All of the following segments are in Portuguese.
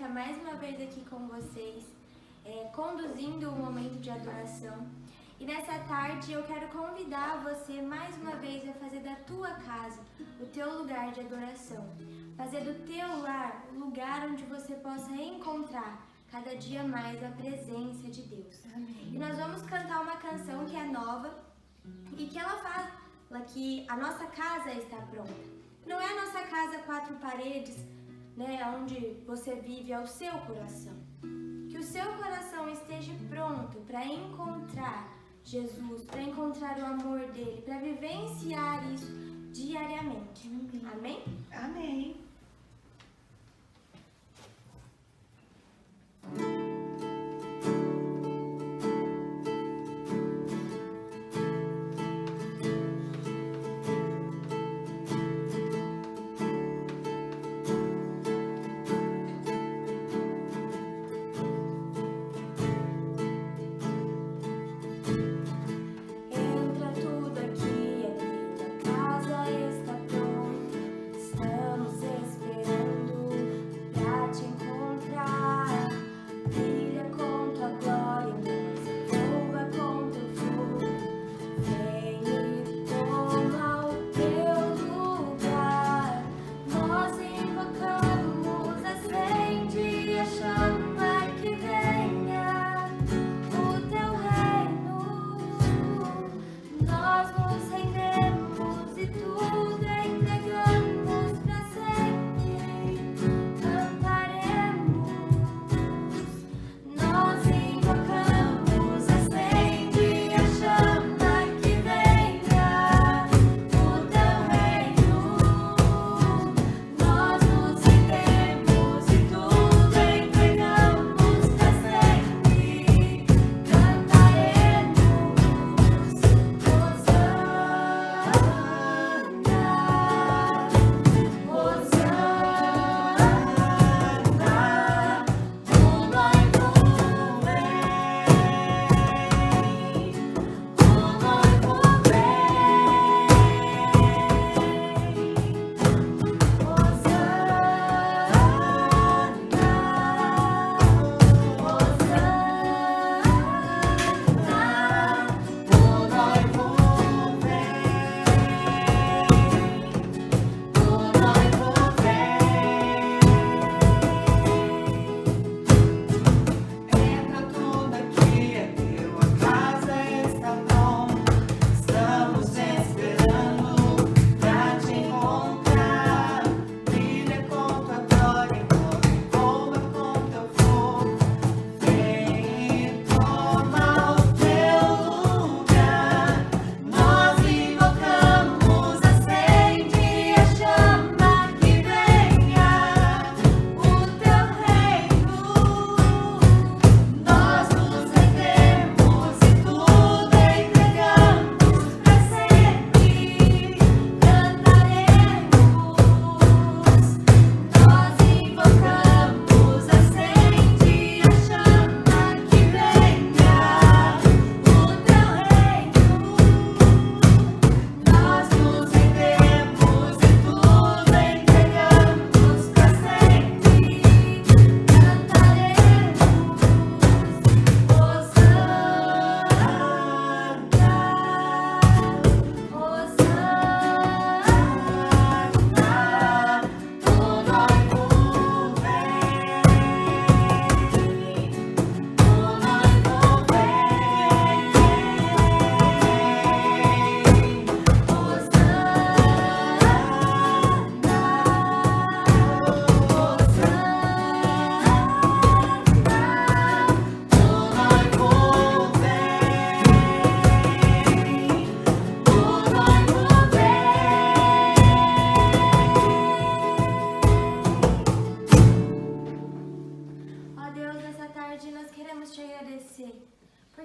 estar mais uma vez aqui com vocês, conduzindo o momento de adoração. E nessa tarde eu quero convidar você mais uma vez a fazer da tua casa o teu lugar de adoração. Fazer do teu lar o lugar onde você possa encontrar cada dia mais a presença de Deus. Amém. E nós vamos cantar uma canção que é nova e que ela fala que a nossa casa está pronta. Não é a nossa casa 4 paredes, né, onde você vive, é o seu coração. Que o seu coração esteja pronto para encontrar Jesus, para encontrar o amor dele, para vivenciar isso diariamente. Amém? Amém.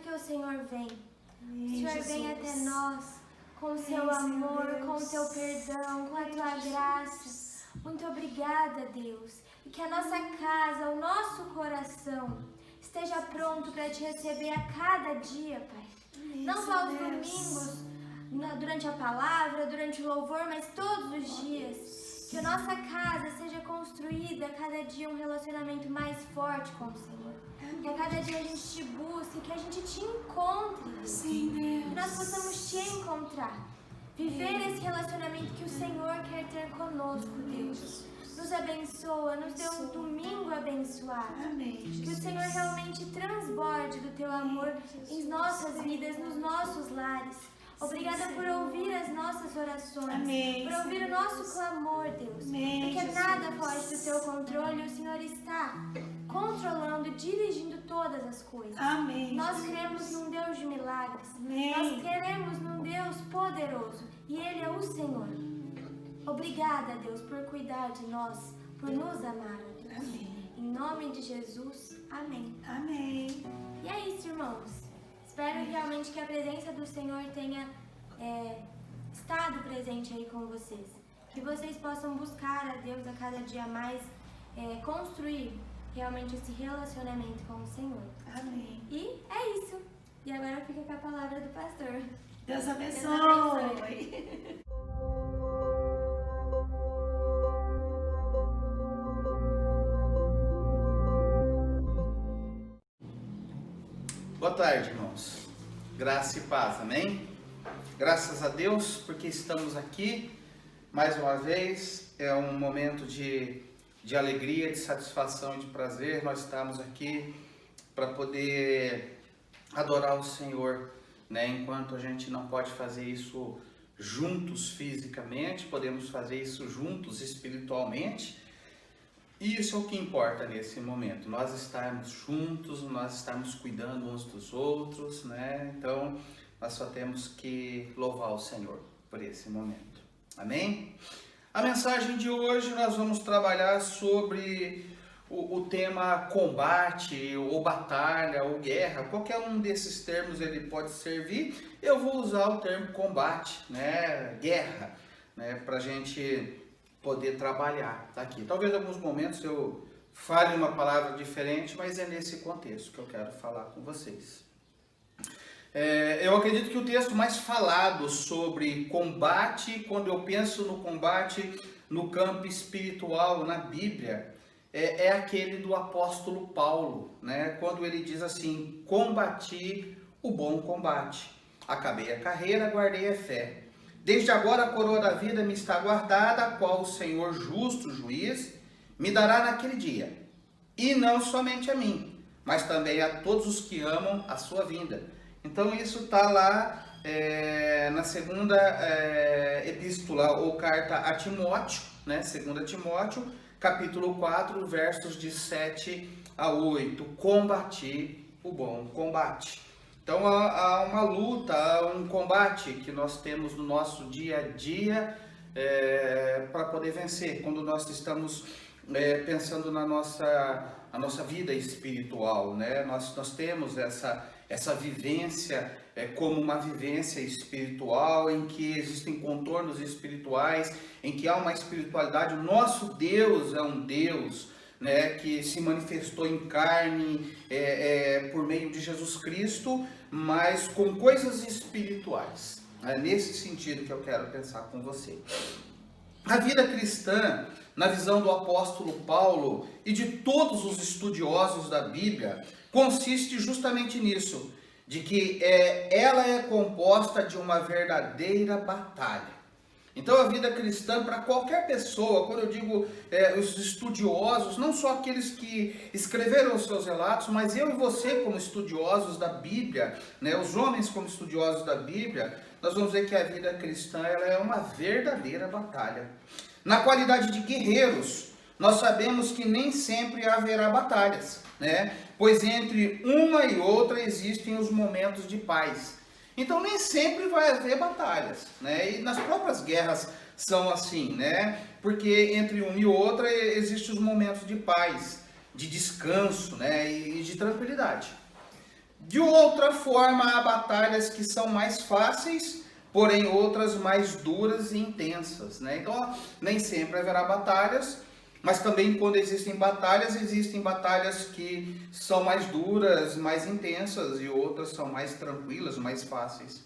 porque o Senhor vem. O Senhor vem até nós com o seu amor, com o teu perdão, com a tua graça. Muito obrigada, Deus. E que a nossa casa, o nosso coração esteja pronto para te receber a cada dia, Pai. Não só aos domingos, durante a palavra, durante o louvor, mas todos os dias. Que a nossa casa seja construído a cada dia um relacionamento mais forte com o Senhor. Que a cada dia a gente te busque, que a gente te encontre, Deus. Sim, Deus. Que nós possamos te encontrar. Viver esse relacionamento que o Senhor quer ter conosco, Deus. Nos abençoa, nos dê um domingo abençoado. Amém. Que o Senhor realmente transborde do teu amor em nossas vidas, nos nossos lares. Obrigada por ouvir as nossas orações. Amém. Por ouvir o nosso clamor, Deus. Amém, Porque Jesus. nada foge do teu controle, o Senhor está controlando e dirigindo todas as coisas. Amém. Nós cremos num Deus de milagres. Amém. Nós queremos num Deus poderoso. E Ele é o Senhor. Obrigada, Deus, por cuidar de nós, por nos amar, Deus. Amém. Em nome de Jesus, amém. Amém. E é isso, irmãos. Espero realmente que a presença do Senhor tenha estado presente aí com vocês. Que vocês possam buscar a Deus a cada dia mais, construir realmente esse relacionamento com o Senhor. Amém. E é isso. E agora fica com a palavra do pastor. Deus abençoe. Deus abençoe. Boa tarde, irmãos. Graça e paz, amém? Graças a Deus, porque estamos aqui mais uma vez. É um momento de alegria, de satisfação e de prazer. Nós estamos aqui para poder adorar o Senhor, né? Enquanto a gente não pode fazer isso juntos fisicamente, podemos fazer isso juntos espiritualmente. E isso é o que importa nesse momento, nós estarmos juntos, nós estarmos cuidando uns dos outros, né? Então, nós só temos que louvar o Senhor por esse momento. Amém? A mensagem de hoje nós vamos trabalhar sobre o tema combate, ou batalha, ou guerra. Qualquer um desses termos ele pode servir. Eu vou usar o termo combate, né? Guerra, né? Para a gente poder trabalhar aqui. Talvez em alguns momentos eu fale uma palavra diferente, mas é nesse contexto que eu quero falar com vocês. Eu acredito que o texto mais falado sobre combate, quando eu penso no combate no campo espiritual na Bíblia, é aquele do apóstolo Paulo, né? Quando ele diz assim: combati o bom combate, acabei a carreira, guardei a fé. Desde agora a coroa da vida me está guardada, a qual o Senhor justo juiz me dará naquele dia. E não somente a mim, mas também a todos os que amam a sua vinda. Então isso está lá na segunda epístola ou carta a Timóteo, né? 2 Timóteo, capítulo 4, versos de 7 a 8. Combati o bom combate. Então há uma luta, há um combate que nós temos no nosso dia a dia para poder vencer. Quando nós estamos pensando na nossa vida espiritual, né? Nós temos essa vivência como uma vivência espiritual, em que existem contornos espirituais, em que há uma espiritualidade. O nosso Deus é um Deus, né, que se manifestou em carne por meio de Jesus Cristo, mas com coisas espirituais. É nesse sentido que eu quero pensar com você. A vida cristã, na visão do apóstolo Paulo e de todos os estudiosos da Bíblia, consiste justamente nisso, de que ela é composta de uma verdadeira batalha. Então a vida cristã, para qualquer pessoa, quando eu digo os estudiosos, não só aqueles que escreveram os seus relatos, mas eu e você como estudiosos da Bíblia, né, os homens como estudiosos da Bíblia, nós vamos ver que a vida cristã ela é uma verdadeira batalha. Na qualidade de guerreiros, nós sabemos que nem sempre haverá batalhas, né? Pois entre uma e outra existem os momentos de paz. Então nem sempre vai haver batalhas, né? E nas próprias guerras são assim, né? Porque entre uma e outra existem os momentos de paz, de descanso, né? E de tranquilidade. De outra forma, há batalhas que são mais fáceis, porém outras mais duras e intensas, né? Então nem sempre haverá batalhas, mas também quando existem batalhas que são mais duras, mais intensas, e outras são mais tranquilas, mais fáceis.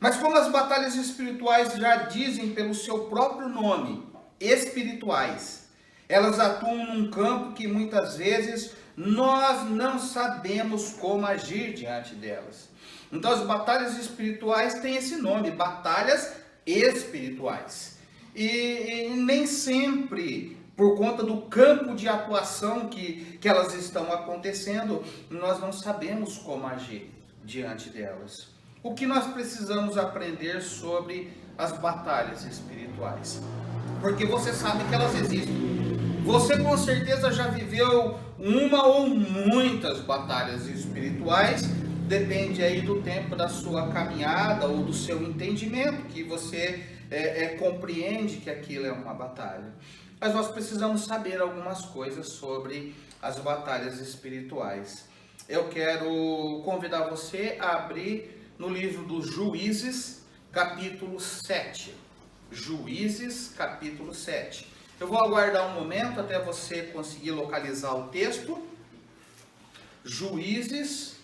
Mas como as batalhas espirituais já dizem pelo seu próprio nome, espirituais, Elas atuam num campo que muitas vezes nós não sabemos como agir diante delas. Então as batalhas espirituais têm esse nome, batalhas espirituais. E nem sempre, por conta do campo de atuação que elas estão acontecendo, nós não sabemos como agir diante delas. O que nós precisamos aprender sobre as batalhas espirituais? Porque você sabe que elas existem. Você com certeza já viveu uma ou muitas batalhas espirituais, depende aí do tempo da sua caminhada ou do seu entendimento, que você compreende que aquilo é uma batalha. Mas nós precisamos saber algumas coisas sobre as batalhas espirituais. Eu quero convidar você a abrir no livro dos Juízes, capítulo 7. Juízes, capítulo 7. Eu vou aguardar um momento até você conseguir localizar o texto. Juízes,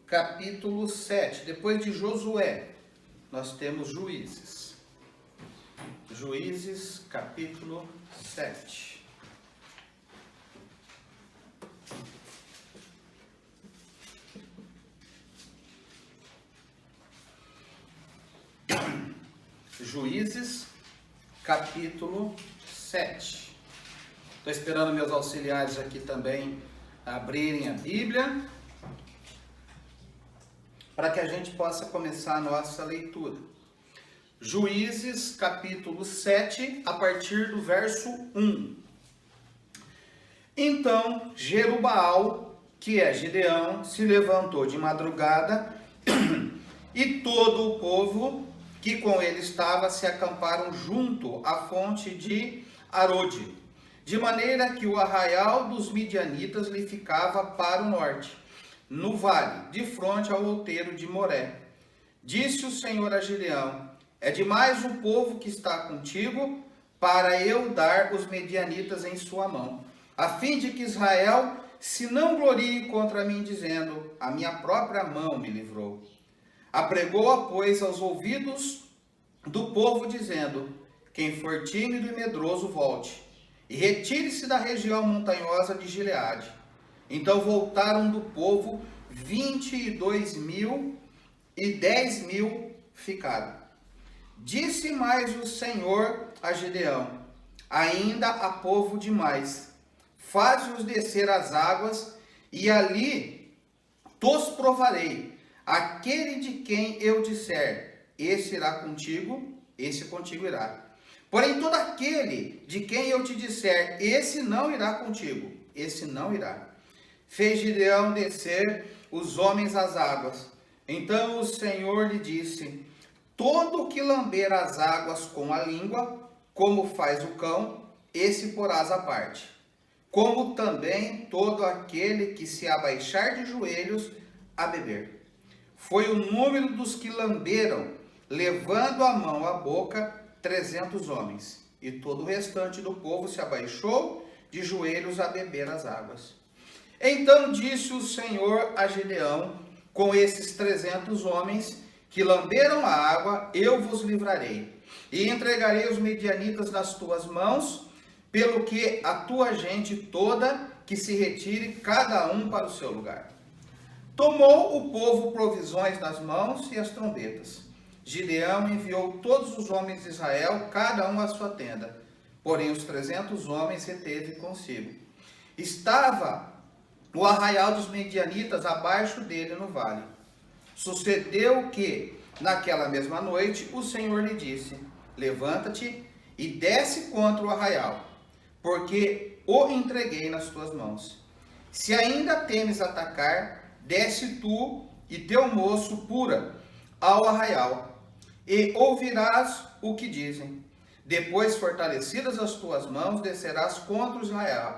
capítulo 7. Depois de Josué, nós temos Juízes. Juízes, capítulo 7. Juízes, capítulo 7. Estou esperando meus auxiliares aqui também abrirem a Bíblia, para que a gente possa começar a nossa leitura. Juízes, capítulo 7, a partir do verso 1. Então Jerubaal, que é Gideão, se levantou de madrugada e todo o povo que com ele estava se acamparam junto à fonte de Arode, de maneira que o arraial dos midianitas lhe ficava para o norte, no vale, de fronte ao outeiro de Moré. Disse o Senhor a Gideão: é demais o povo que está contigo, para eu dar os medianitas em sua mão, a fim de que Israel se não glorie contra mim, dizendo: a minha própria mão me livrou. Apregou-a, pois, aos ouvidos do povo, dizendo: quem for tímido e medroso, volte, e retire-se da região montanhosa de Gileade. Então voltaram do povo 22.000, e 10.000 ficaram. Disse mais o Senhor a Gideão: ainda há povo demais, faze-os descer às águas, e ali tos provarei. Aquele de quem eu disser, esse irá contigo, esse contigo irá. Porém, todo aquele de quem eu te disser, esse não irá contigo, esse não irá. Fez Gideão descer os homens às águas. Então o Senhor lhe disse: todo que lamber as águas com a língua, como faz o cão, esse porás à parte. Como também todo aquele que se abaixar de joelhos a beber. Foi o número dos que lamberam, levando a mão à boca, 300 homens. E todo o restante do povo se abaixou de joelhos a beber as águas. Então disse o Senhor a Gideão: com esses 300 homens que lamberam a água, eu vos livrarei, e entregarei os medianitas nas tuas mãos, pelo que a tua gente toda que se retire, cada um para o seu lugar. Tomou o povo provisões nas mãos e as trombetas. Gideão enviou todos os homens de Israel, cada um à sua tenda. Porém os 300 homens reteve consigo. Estava o arraial dos medianitas abaixo dele no vale. Sucedeu que, naquela mesma noite, o Senhor lhe disse: levanta-te e desce contra o arraial, porque o entreguei nas tuas mãos. Se ainda temes atacar, desce tu e teu moço pura ao arraial, e ouvirás o que dizem. Depois, fortalecidas as tuas mãos, descerás contra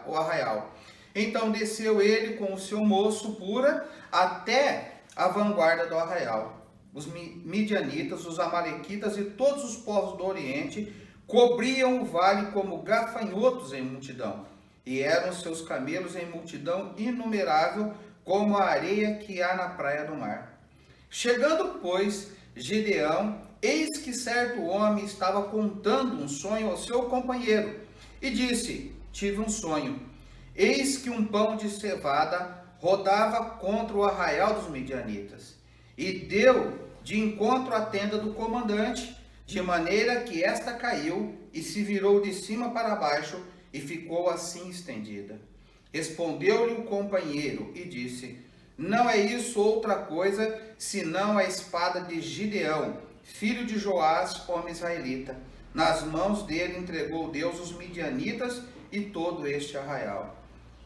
o arraial. Então desceu ele com o seu moço pura até a vanguarda do arraial. Os midianitas, os amalequitas e todos os povos do Oriente cobriam o vale como gafanhotos em multidão, e eram seus camelos em multidão inumerável, como a areia que há na praia do mar. Chegando, pois, Gideão, eis que certo homem estava contando um sonho ao seu companheiro, e disse: tive um sonho. Eis que um pão de cevada rodava contra o arraial dos midianitas, e deu de encontro à tenda do comandante, de maneira que esta caiu e se virou de cima para baixo, e ficou assim estendida. Respondeu-lhe o companheiro e disse: não é isso outra coisa, senão a espada de Gideão, filho de Joás, homem israelita. Nas mãos dele entregou Deus os midianitas e todo este arraial.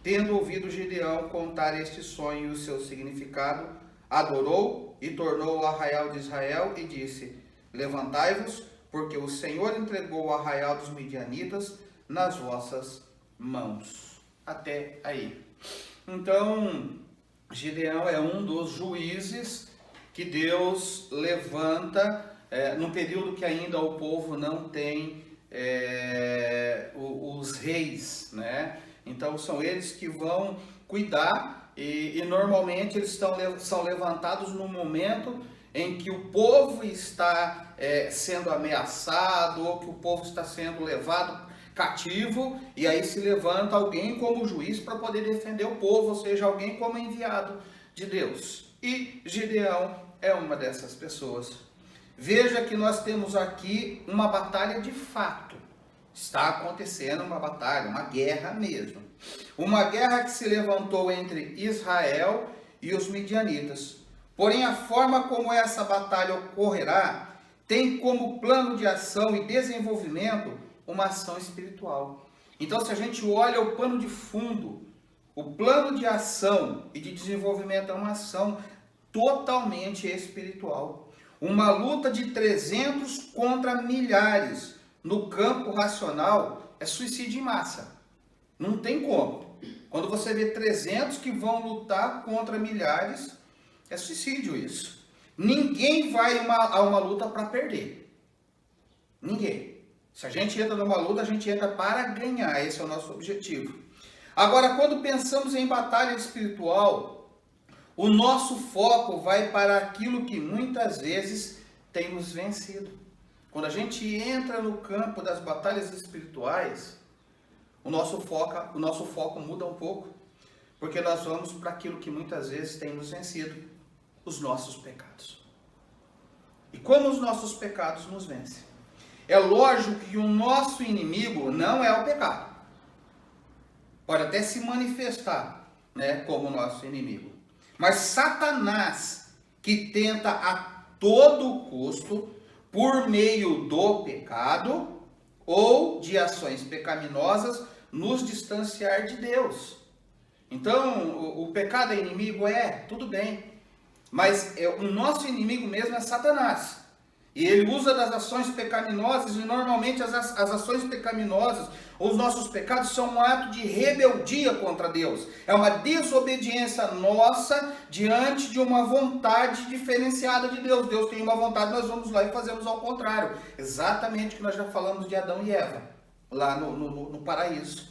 Tendo ouvido Gideão contar este sonho e o seu significado, adorou e tornou o arraial de Israel e disse: levantai-vos, porque o Senhor entregou o arraial dos midianitas nas vossas mãos. Até aí. Então, Gideão é um dos juízes que Deus levanta no período que ainda o povo não tem os reis, né? Então são eles que vão cuidar e normalmente eles são levantados no momento em que o povo está sendo ameaçado ou que o povo está sendo levado cativo, e aí se levanta alguém como juiz para poder defender o povo, ou seja, alguém como enviado de Deus. E Gideão é uma dessas pessoas. Veja que nós temos aqui uma batalha de fato. Está acontecendo uma batalha, uma guerra mesmo. Uma guerra que se levantou entre Israel e os midianitas. Porém, a forma como essa batalha ocorrerá tem como plano de ação e desenvolvimento uma ação espiritual. Então, se a gente olha o pano de fundo, o plano de ação e de desenvolvimento é uma ação totalmente espiritual. Uma luta de 300 contra milhares no campo racional é suicídio em massa. Não tem como. Quando você vê 300 que vão lutar contra milhares, é suicídio isso. Ninguém vai a uma luta para perder. Ninguém. Se a gente entra numa luta, a gente entra para ganhar. Esse é o nosso objetivo. Agora, quando pensamos em batalha espiritual, o nosso foco vai para aquilo que muitas vezes tem nos vencido. Quando a gente entra no campo das batalhas espirituais, o nosso foco muda um pouco, porque nós vamos para aquilo que muitas vezes tem nos vencido, os nossos pecados. E como os nossos pecados nos vencem? É lógico que o nosso inimigo não é o pecado. Pode até se manifestar, né, como nosso inimigo. Mas Satanás, que tenta a todo custo, por meio do pecado ou de ações pecaminosas, nos distanciar de Deus. Então, o pecado é inimigo? Tudo bem. Mas o nosso inimigo mesmo é Satanás. E ele usa das ações pecaminosas, e normalmente as ações pecaminosas, ou os nossos pecados, são um ato de rebeldia contra Deus. É uma desobediência nossa diante de uma vontade diferenciada de Deus. Deus tem uma vontade, nós vamos lá e fazemos ao contrário. Exatamente o que nós já falamos de Adão e Eva, lá no paraíso.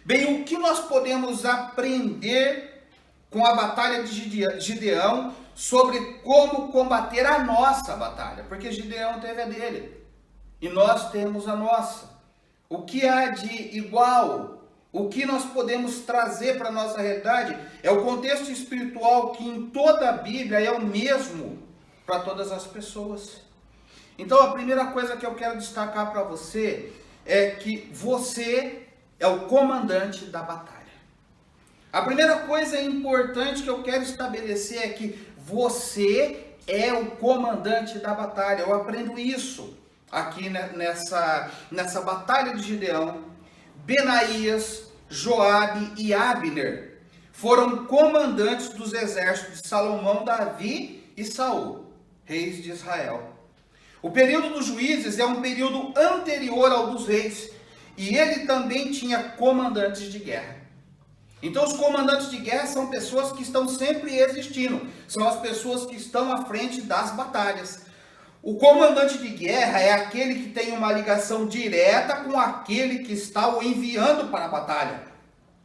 Bem, o que nós podemos aprender com a batalha de Gideão sobre como combater a nossa batalha? Porque Gideão teve a dele e nós temos a nossa. O que há de igual? O que nós podemos trazer para a nossa realidade é o contexto espiritual que em toda a Bíblia é o mesmo para todas as pessoas. Então a primeira coisa que eu quero destacar para você é que você é o comandante da batalha. A primeira coisa importante que eu quero estabelecer é que você é o comandante da batalha. Eu aprendo isso aqui nessa batalha de Gideão. Benaías, Joabe e Abner foram comandantes dos exércitos de Salomão, Davi e Saul, reis de Israel. O período dos juízes é um período anterior ao dos reis, e ele também tinha comandantes de guerra. Então os comandantes de guerra são pessoas que estão sempre existindo, são as pessoas que estão à frente das batalhas. O comandante de guerra é aquele que tem uma ligação direta com aquele que está o enviando para a batalha.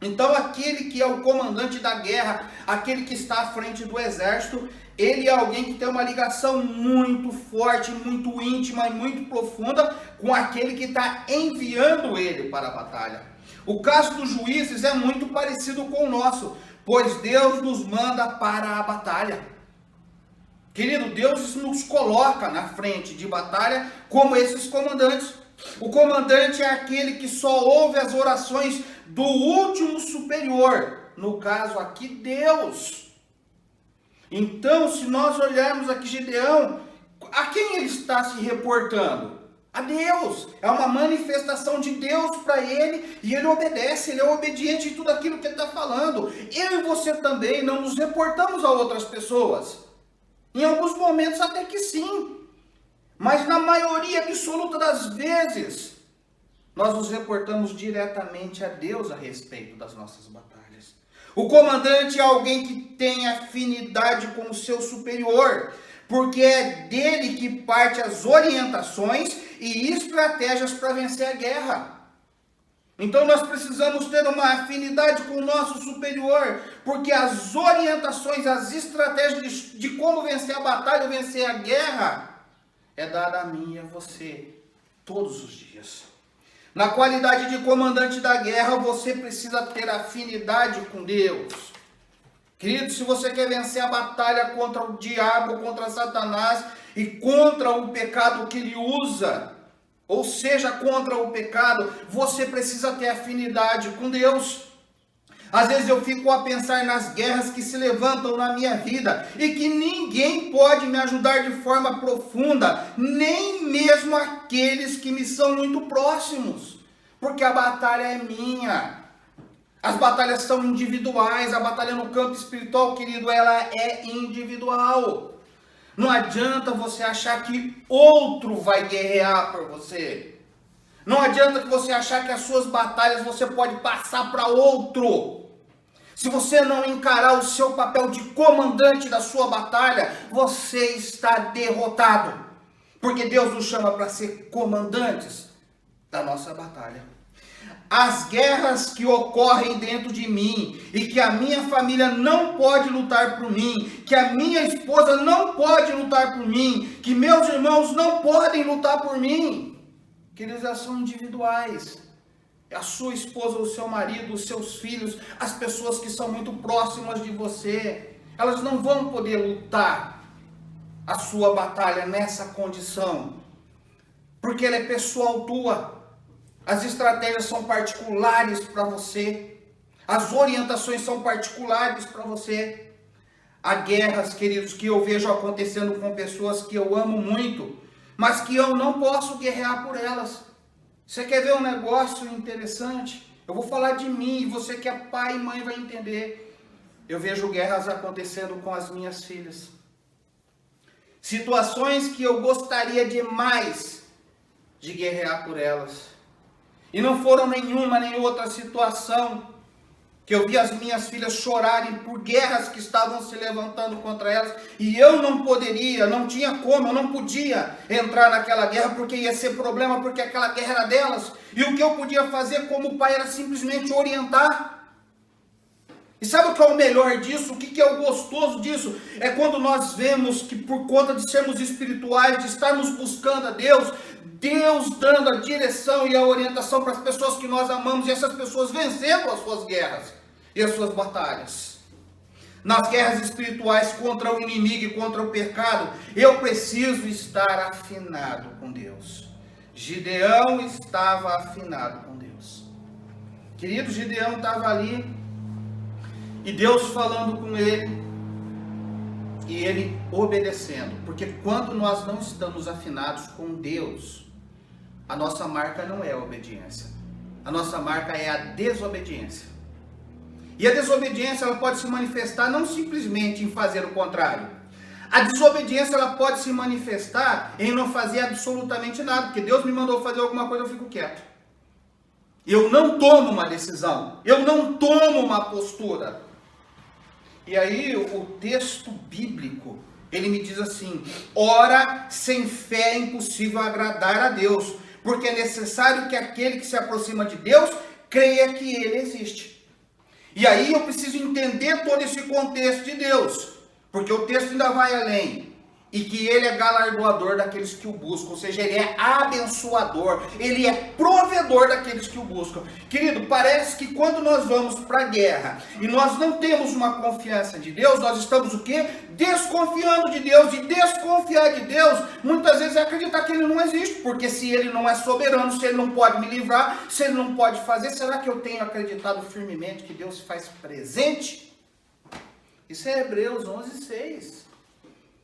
Então aquele que é o comandante da guerra, aquele que está à frente do exército, ele é alguém que tem uma ligação muito forte, muito íntima e muito profunda com aquele que está enviando ele para a batalha. O caso dos juízes é muito parecido com o nosso, pois Deus nos manda para a batalha. Querido, Deus nos coloca na frente de batalha como esses comandantes. O comandante é aquele que só ouve as orações do último superior, no caso aqui, Deus. Então, se nós olharmos aqui Gideão, a quem ele está se reportando? A Deus. É uma manifestação de Deus para ele e ele obedece, ele é obediente em tudo aquilo que ele está falando. Eu e você também não nos reportamos a outras pessoas. Em alguns momentos até que sim. Mas na maioria absoluta das vezes, nós nos reportamos diretamente a Deus a respeito das nossas batalhas. O comandante é alguém que tem afinidade com o seu superior, porque é dele que parte as orientações e estratégias para vencer a guerra. Então nós precisamos ter uma afinidade com o nosso superior, porque as orientações, as estratégias de como vencer a batalha, vencer a guerra, é dada a mim e a você todos os dias. Na qualidade de comandante da guerra, você precisa ter afinidade com Deus. Querido, se você quer vencer a batalha contra o diabo, contra Satanás e contra o pecado que ele usa, ou seja, contra o pecado, você precisa ter afinidade com Deus. Às vezes eu fico a pensar nas guerras que se levantam na minha vida e que ninguém pode me ajudar de forma profunda, nem mesmo aqueles que me são muito próximos, porque a batalha é minha. As batalhas são individuais, a batalha no campo espiritual, querido, ela é individual. Não adianta você achar que outro vai guerrear por você. Não adianta que você achar que as suas batalhas você pode passar para outro. Se você não encarar o seu papel de comandante da sua batalha, você está derrotado. Porque Deus nos chama para ser comandantes da nossa batalha. As guerras que ocorrem dentro de mim e que a minha família não pode lutar por mim, que a minha esposa não pode lutar por mim, que meus irmãos não podem lutar por mim, que eles já são individuais. A sua esposa, o seu marido, os seus filhos, as pessoas que são muito próximas de você, elas não vão poder lutar a sua batalha nessa condição, porque ela é pessoal tua. As estratégias são particulares para você. As orientações são particulares para você. Há guerras, queridos, que eu vejo acontecendo com pessoas que eu amo muito, mas que eu não posso guerrear por elas. Você quer ver um negócio interessante? Eu vou falar de mim, e você que é pai e mãe vai entender. Eu vejo guerras acontecendo com as minhas filhas. Situações que eu gostaria demais de guerrear por elas. E não foram nenhuma nem outra situação que eu vi as minhas filhas chorarem por guerras que estavam se levantando contra elas. E eu não poderia, não tinha como, eu não podia entrar naquela guerra porque ia ser problema, porque aquela guerra era delas. E o que eu podia fazer como pai era simplesmente orientar. E sabe o que é o melhor disso? O que é o gostoso disso? É quando nós vemos que por conta de sermos espirituais, de estarmos buscando a Deus, Deus dando a direção e a orientação para as pessoas que nós amamos e essas pessoas vencendo as suas guerras e as suas batalhas. Nas guerras espirituais contra o inimigo e contra o pecado, eu preciso estar afinado com Deus. Gideão estava afinado com Deus. Querido, Gideão estava ali e Deus falando com ele e ele obedecendo. Porque quando nós não estamos afinados com Deus, a nossa marca não é a obediência. A nossa marca é a desobediência. E a desobediência ela pode se manifestar não simplesmente em fazer o contrário. A desobediência ela pode se manifestar em não fazer absolutamente nada. Porque Deus me mandou fazer alguma coisa, eu fico quieto. Eu não tomo uma decisão. Eu não tomo uma postura. E aí o texto bíblico, ele me diz assim: ora, sem fé é impossível agradar a Deus, porque é necessário que aquele que se aproxima de Deus creia que Ele existe. E aí eu preciso entender todo esse contexto de Deus, porque o texto ainda vai além. e que ele é galardoador daqueles que o buscam, ou seja, ele é abençoador, ele é provedor daqueles que o buscam. Querido, parece que quando nós vamos para a guerra e nós não temos uma confiança de Deus, nós estamos o quê? Desconfiando de Deus. E desconfiar de Deus, muitas vezes é acreditar que ele não existe, porque se ele não é soberano, se ele não pode me livrar, se ele não pode fazer, será que eu tenho acreditado firmemente que Deus se faz presente? Isso é Hebreus 11:6.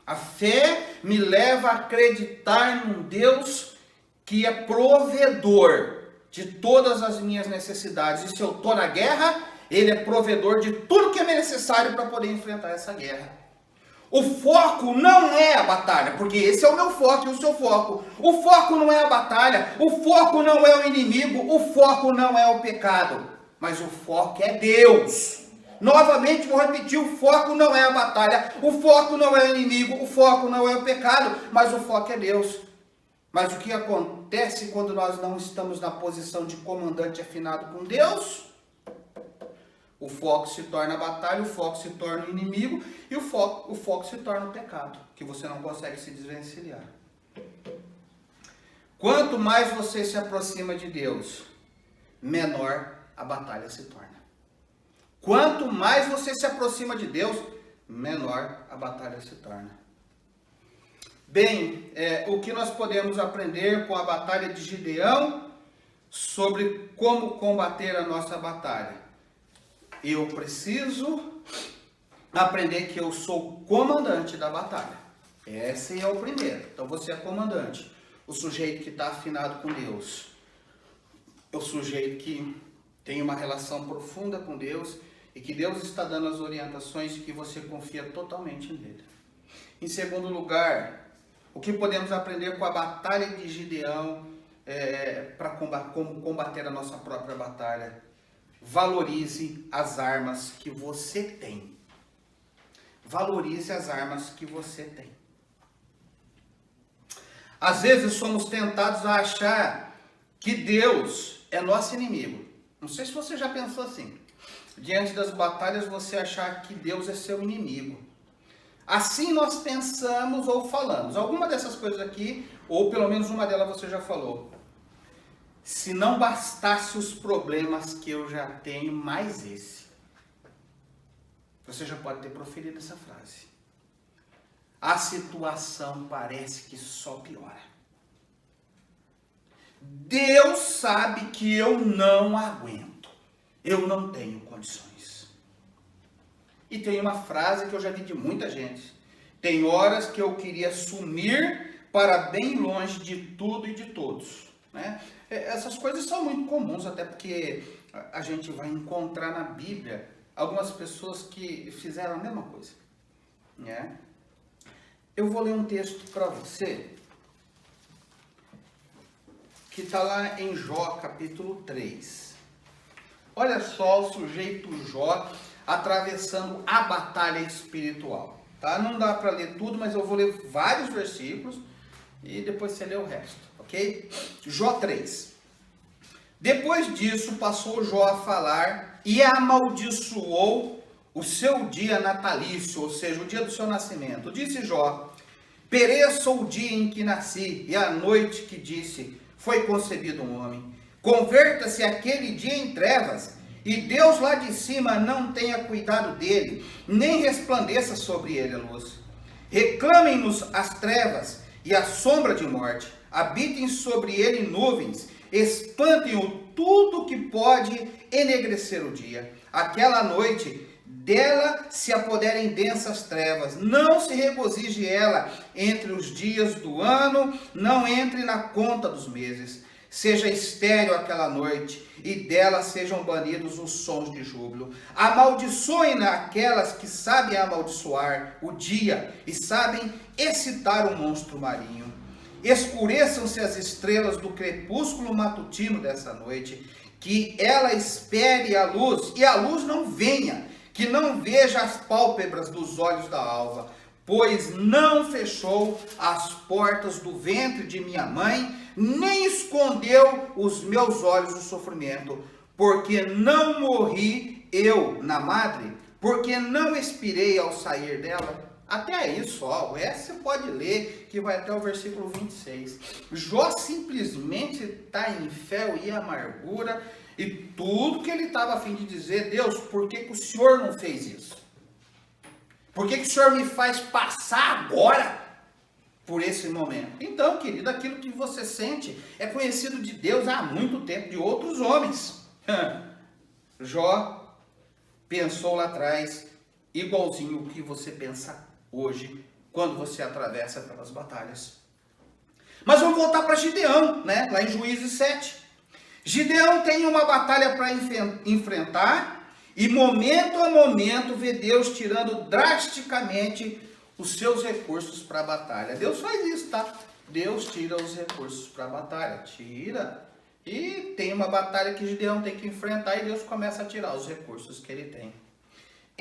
A fé me leva a acreditar num Deus que é provedor de todas as minhas necessidades. E se eu estou na guerra, ele é provedor de tudo que é necessário para poder enfrentar essa guerra. O foco não é a batalha, porque esse é o meu foco e o seu foco. O foco não é a batalha, o foco não é o inimigo, o foco não é o pecado, mas o foco é Deus. Novamente vou repetir, o foco não é a batalha, o foco não é o inimigo, o foco não é o pecado, mas o foco é Deus. Mas o que acontece quando nós não estamos na posição de comandante afinado com Deus? O foco se torna a batalha, o foco se torna o inimigo e o foco se torna o pecado, que você não consegue se desvencilhar. Quanto mais você se aproxima de Deus, menor a batalha se torna. Quanto mais você se aproxima de Deus, menor a batalha se torna. Bem, o que nós podemos aprender com a batalha de Gideão sobre como combater a nossa batalha? Eu preciso aprender que eu sou o comandante da batalha. Esse é o primeiro. Então você é comandante. O sujeito que está afinado com Deus. É o sujeito que tem uma relação profunda com Deus e que Deus está dando as orientações e que você confia totalmente nele. Em segundo lugar, o que podemos aprender com a batalha de Gideão para combater a nossa própria batalha? Valorize as armas que você tem. Valorize as armas que você tem. Às vezes somos tentados a achar que Deus é nosso inimigo. Não sei se você já pensou assim. Diante das batalhas, você achar que Deus é seu inimigo. Assim nós pensamos ou falamos. Alguma dessas coisas aqui, ou pelo menos uma delas você já falou. Se não bastasse os problemas que eu já tenho, mais esse. Você já pode ter proferido essa frase. A situação parece que só piora. Deus sabe que eu não aguento. Eu não tenho condições. E tem uma frase que eu já vi de muita gente. Tem horas que eu queria sumir para bem longe de tudo e de todos. Né? Essas coisas são muito comuns, até porque a gente vai encontrar na Bíblia algumas pessoas que fizeram a mesma coisa. Né? Eu vou ler um texto para você, que está lá em Jó, capítulo 3. Olha só o sujeito Jó atravessando a batalha espiritual. Tá? Não dá para ler tudo, mas eu vou ler vários versículos e depois você lê o resto, ok? Jó 3. Depois disso, passou Jó a falar e amaldiçoou o seu dia natalício, ou seja, o dia do seu nascimento. Disse Jó: pereça o dia em que nasci e a noite que disse, foi concebido um homem. Converta-se aquele dia em trevas, e Deus lá de cima não tenha cuidado dele, nem resplandeça sobre ele a luz. Reclamem-nos as trevas e a sombra de morte, habitem sobre ele nuvens, espantem-o tudo que pode enegrecer o dia. Aquela noite dela se apoderem densas trevas, não se regozije ela entre os dias do ano, não entre na conta dos meses. Seja estéril aquela noite, e dela sejam banidos os sons de júbilo. Amaldiçoem aquelas que sabem amaldiçoar o dia e sabem excitar o monstro marinho. Escureçam-se as estrelas do crepúsculo matutino dessa noite, que ela espere a luz, e a luz não venha, que não veja as pálpebras dos olhos da alva, pois não fechou as portas do ventre de minha mãe, nem escondeu os meus olhos do sofrimento, porque não morri eu na madre, porque não expirei ao sair dela. Até aí só, essa você pode ler, que vai até o versículo 26. Jó simplesmente está em fel e amargura, e tudo que ele estava a fim de dizer: Deus, por que o Senhor não fez isso? Por que o Senhor me faz passar agora por esse momento? Então, querido, aquilo que você sente é conhecido de Deus há muito tempo, de outros homens. Jó pensou lá atrás, igualzinho o que você pensa hoje, quando você atravessa pelas batalhas. Mas vamos voltar para Gideão, né? Lá em Juízes 7. Gideão tem uma batalha para enfrentar, e momento a momento vê Deus tirando drasticamente os seus recursos para a batalha. Deus faz isso, tá? Deus tira os recursos para a batalha, tira. E tem uma batalha que Gideão tem que enfrentar, e Deus começa a tirar os recursos que ele tem.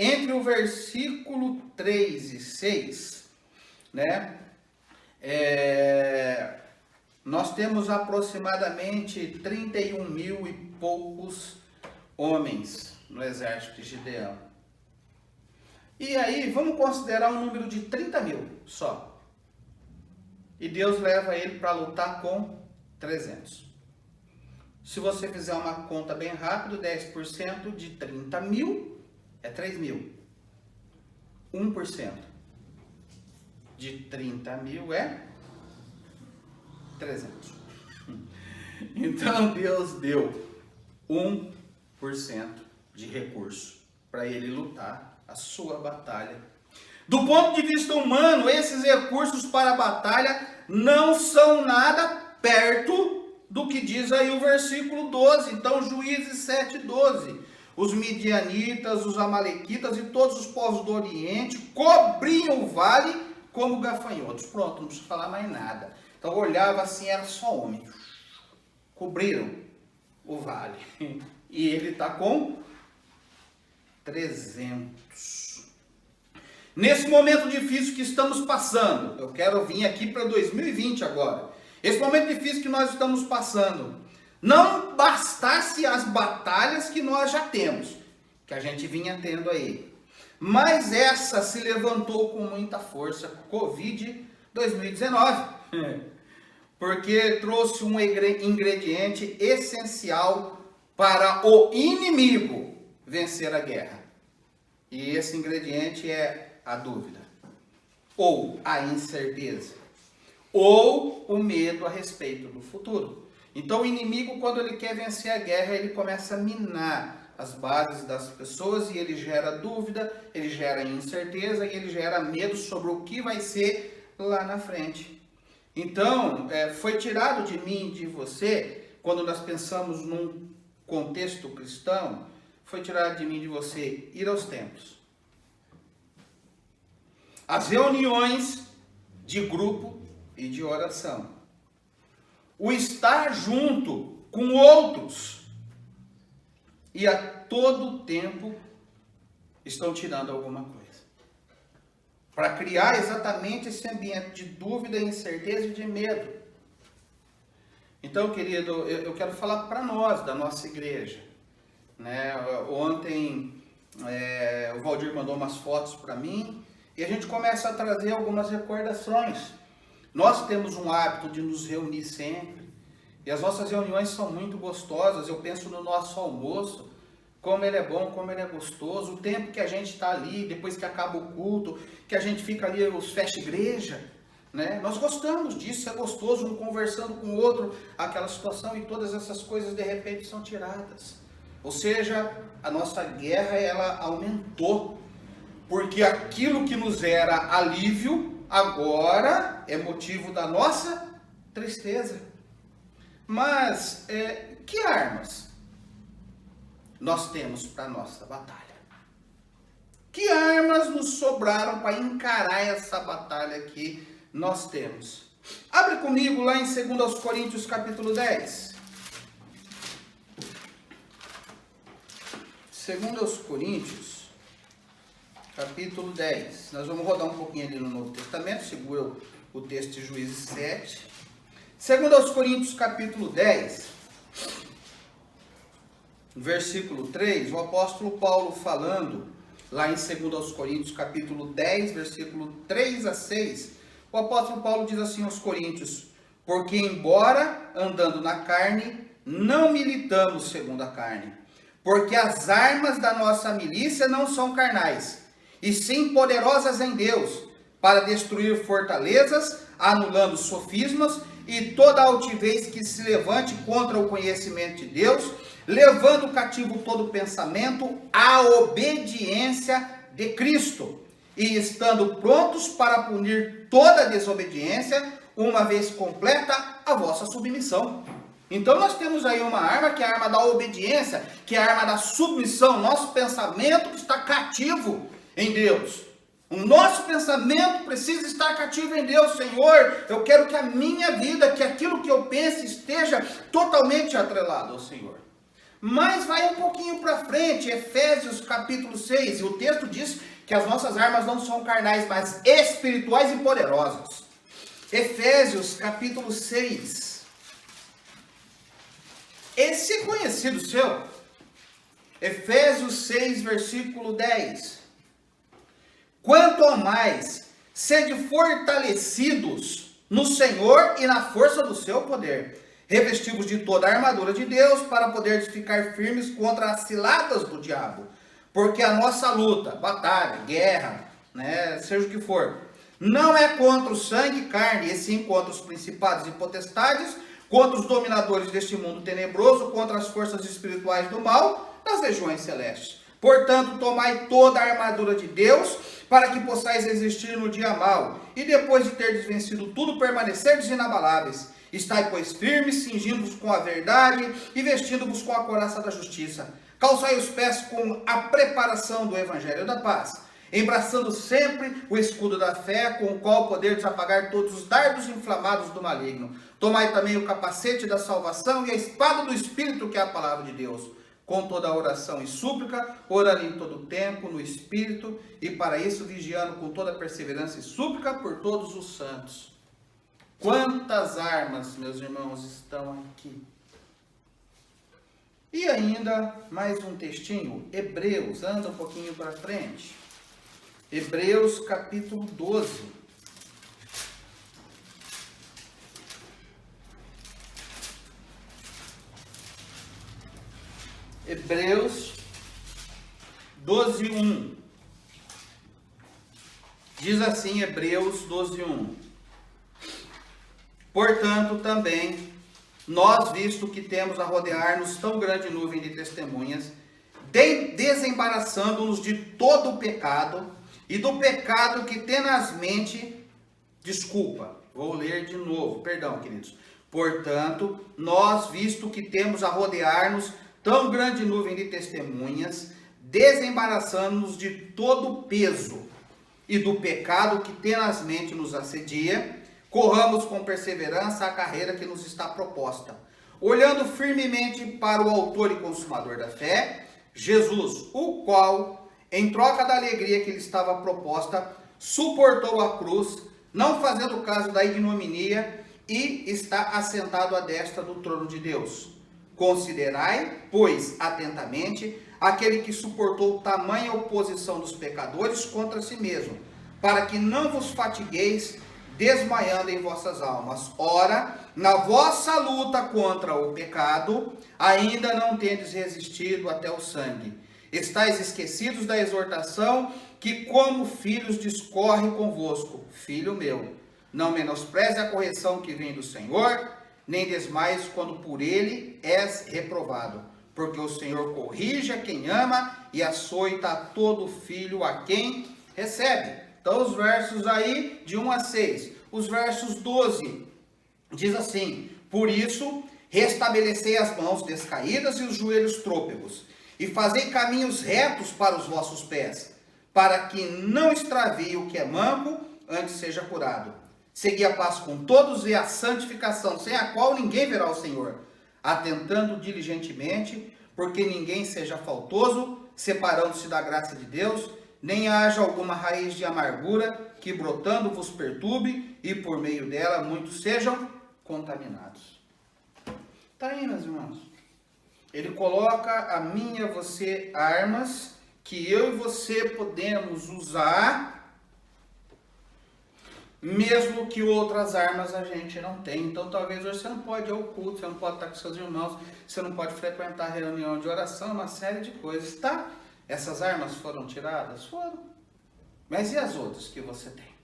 Entre o versículo 3 e 6, né, nós temos aproximadamente 31 mil e poucos homens no exército de Gideão. E aí, vamos considerar um número de 30 mil só. E Deus leva ele para lutar com 300. Se você fizer uma conta bem rápido, 10% de 30 mil é 3 mil. 1% de 30 mil é 300. Então Deus deu 1% de recurso para ele lutar a sua batalha. Do ponto de vista humano, esses recursos para a batalha não são nada perto do que diz aí o versículo 12. Então, Juízes 7:12. Os midianitas, os amalequitas e todos os povos do Oriente cobriam o vale como gafanhotos. Pronto, não precisa falar mais nada. Então, olhava assim, era só homem. Cobriram o vale. E ele está com 300. Nesse momento difícil que estamos passando, eu quero vir aqui para 2020 agora. Esse momento difícil que nós estamos passando, não bastasse as batalhas que nós já temos, que a gente vinha tendo aí, mas essa se levantou com muita força, Covid 2019, porque trouxe um ingrediente essencial para o inimigo vencer a guerra. E esse ingrediente é a dúvida, ou a incerteza, ou o medo a respeito do futuro. Então o inimigo, quando ele quer vencer a guerra, ele começa a minar as bases das pessoas, e ele gera dúvida, ele gera incerteza, e ele gera medo sobre o que vai ser lá na frente. Então, foi tirado de mim e de você, quando nós pensamos num contexto cristão, foi tirado de mim e de você ir aos templos. As reuniões de grupo e de oração. O estar junto com outros. E a todo tempo estão tirando alguma coisa. Para criar exatamente esse ambiente de dúvida, incerteza e de medo. Então, querido, eu quero falar para nós, da nossa igreja. Né? Ontem o Valdir mandou umas fotos para mim e a gente começa a trazer algumas recordações. Nós temos um hábito de nos reunir sempre, e as nossas reuniões são muito gostosas. Eu penso no nosso almoço, como ele é bom, como ele é gostoso, o tempo que a gente está ali, depois que acaba o culto, que a gente fica ali, os fecha igreja, né? Nós gostamos disso, é gostoso, um conversando com o outro, aquela situação, e todas essas coisas de repente são tiradas. Ou seja, a nossa guerra, ela aumentou, porque aquilo que nos era alívio, agora é motivo da nossa tristeza. Mas, que armas nós temos para a nossa batalha? Que armas nos sobraram para encarar essa batalha que nós temos? Abre comigo lá em 2 Coríntios capítulo 10. 2 Coríntios capítulo 10. Nós vamos rodar um pouquinho ali no Novo Testamento, segura o texto de Juízes 7. 2 Coríntios capítulo 10, versículo 3, o apóstolo Paulo falando lá em 2 Coríntios, capítulo 10, versículo 3 a 6, o apóstolo Paulo diz assim aos Coríntios: porque embora andando na carne, não militamos segundo a carne, porque as armas da nossa milícia não são carnais, e sim poderosas em Deus, para destruir fortalezas, anulando sofismas e toda altivez que se levante contra o conhecimento de Deus, levando cativo todo pensamento à obediência de Cristo, e estando prontos para punir toda desobediência, uma vez completa a vossa submissão. Então nós temos aí uma arma, que é a arma da obediência, que é a arma da submissão, nosso pensamento que está cativo em Deus. O nosso pensamento precisa estar cativo em Deus. Senhor, eu quero que a minha vida, que aquilo que eu pense esteja totalmente atrelado ao Senhor. Mas vai um pouquinho para frente, Efésios capítulo 6, e o texto diz que as nossas armas não são carnais, mas espirituais e poderosas. Efésios capítulo 6. Esse é conhecido seu. Efésios 6, versículo 10. Quanto ao mais, sede fortalecidos no Senhor e na força do seu poder, revestivos de toda a armadura de Deus, para poderes ficar firmes contra as ciladas do diabo. Porque a nossa luta, batalha, guerra, seja o que for, não é contra o sangue e carne, e sim contra os principados e potestades, contra os dominadores deste mundo tenebroso, contra as forças espirituais do mal nas regiões celestes. Portanto, tomai toda a armadura de Deus, para que possais resistir no dia mau, e depois de terdes vencido tudo, permanecerdes inabaláveis. Estai, pois, firmes, cingindo-vos com a verdade, e vestindo-vos com a couraça da justiça. Calçai os pés com a preparação do evangelho da paz, embraçando sempre o escudo da fé, com o qual poderes apagar todos os dardos inflamados do maligno. Tomai também o capacete da salvação e a espada do Espírito, que é a palavra de Deus, com toda a oração e súplica, orando em todo o tempo no Espírito, e para isso vigiando com toda perseverança e súplica por todos os santos. Quantas armas, meus irmãos, estão aqui? E ainda mais um textinho, Hebreus, anda um pouquinho para frente. Hebreus capítulo 12. Hebreus 12, 1. Diz assim, Hebreus 12, 1. Portanto, também, nós, visto que temos a rodear-nos tão grande nuvem de testemunhas, desembaraçando-nos de todo o pecado, e do pecado que tenazmente, vou ler de novo, perdão, queridos. Portanto, nós, visto que temos a rodear-nos tão grande nuvem de testemunhas, desembaraçando-nos de todo o peso e do pecado que tenazmente nos assedia, corramos com perseverança a carreira que nos está proposta, olhando firmemente para o autor e consumador da fé, Jesus, o qual, em troca da alegria que lhe estava proposta, suportou a cruz, não fazendo caso da ignominia, e está assentado à destra do trono de Deus. Considerai, pois, atentamente, aquele que suportou tamanha oposição dos pecadores contra si mesmo, para que não vos fatigueis, desmaiando em vossas almas. Ora, na vossa luta contra o pecado, ainda não tendes resistido até o sangue. Estais esquecidos da exortação que, como filhos, discorre convosco. Filho meu, não menospreze a correção que vem do Senhor, nem desmaies quando por ele és reprovado. Porque o Senhor corrige a quem ama e açoita a todo filho a quem recebe. Então os versos aí de 1 a 6. Os versos 12 diz assim: por isso restabelecei as mãos descaídas e os joelhos trôpegos, e fazei caminhos retos para os vossos pés, para que não extravie o que é manco, antes seja curado. Segui a paz com todos e a santificação, sem a qual ninguém verá o Senhor, atentando diligentemente, porque ninguém seja faltoso, separando-se da graça de Deus, nem haja alguma raiz de amargura que brotando vos perturbe, e por meio dela muitos sejam contaminados. Está aí, meus irmãos. Ele coloca a mim e a você armas que eu e você podemos usar, mesmo que outras armas a gente não tem. Então talvez hoje você não pode ir ao culto, você não pode estar com seus irmãos, você não pode frequentar reunião de oração, uma série de coisas, tá? Essas armas foram tiradas? Foram. Mas e as outras que você tem?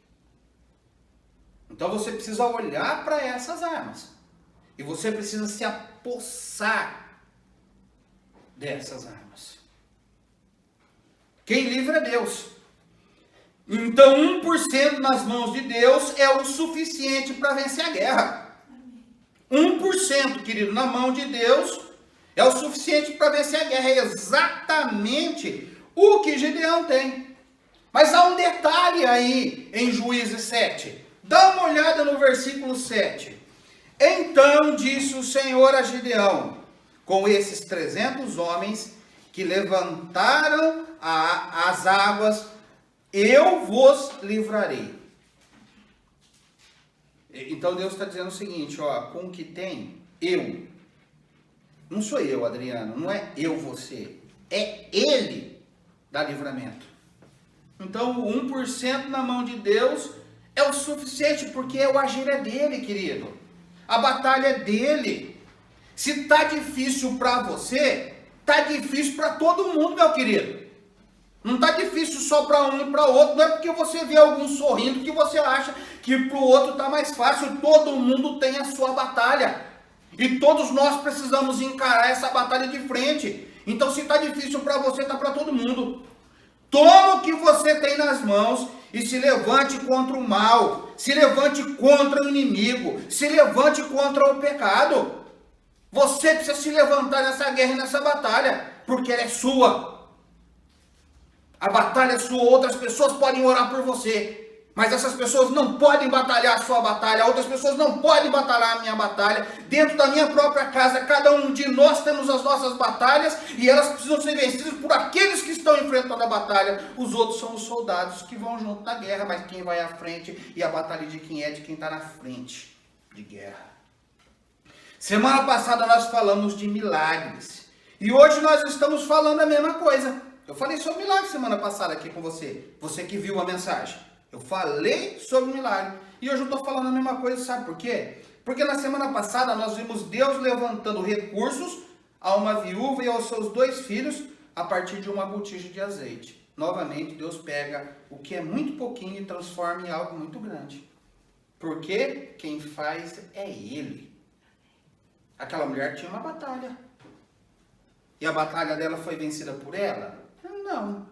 Então você precisa olhar para essas armas. E você precisa se apossar dessas armas. Quem livra é Deus. Então 1% nas mãos de Deus é o suficiente para vencer a guerra. 1%, querido, na mão de Deus é o suficiente para vencer a guerra. É exatamente o que Gideão tem. Mas há um detalhe aí em Juízes 7. Dá uma olhada no versículo 7. Então disse o Senhor a Gideão: com esses 300 homens que levantaram as águas, eu vos livrarei. Então Deus está dizendo o seguinte, ó, com o que tem, eu. Não sou eu, Adriano, não é eu, você. É Ele dá livramento. Então o 1% na mão de Deus é o suficiente, porque o agir é dele, querido. A batalha é dele. Se está difícil para você, está difícil para todo mundo, meu querido. Não está difícil só para um e para outro. Não é porque você vê algum sorrindo que você acha que para o outro está mais fácil. Todo mundo tem a sua batalha. E todos nós precisamos encarar essa batalha de frente. Então se está difícil para você, está para todo mundo. Toma o que você tem nas mãos e se levante contra o mal. Se levante contra o inimigo. Se levante contra o pecado. Você precisa se levantar nessa guerra e nessa batalha, porque ela é sua. A batalha é sua, outras pessoas podem orar por você, mas essas pessoas não podem batalhar a sua batalha, outras pessoas não podem batalhar a minha batalha. Dentro da minha própria casa, cada um de nós temos as nossas batalhas, e elas precisam ser vencidas por aqueles que estão enfrentando a batalha. Os outros são os soldados que vão junto na guerra, mas quem vai à frente, e a batalha de quem está na frente de guerra. Semana passada nós falamos de milagres, e hoje nós estamos falando a mesma coisa. Eu falei sobre milagre semana passada aqui com você. Você que viu a mensagem. Eu falei sobre milagre. E hoje eu estou falando a mesma coisa, sabe por quê? Porque na semana passada nós vimos Deus levantando recursos a uma viúva e aos seus 2 filhos a partir de uma botija de azeite. Novamente, Deus pega o que é muito pouquinho e transforma em algo muito grande. Porque quem faz é Ele. Aquela mulher tinha uma batalha. E a batalha dela foi vencida por ela? Não.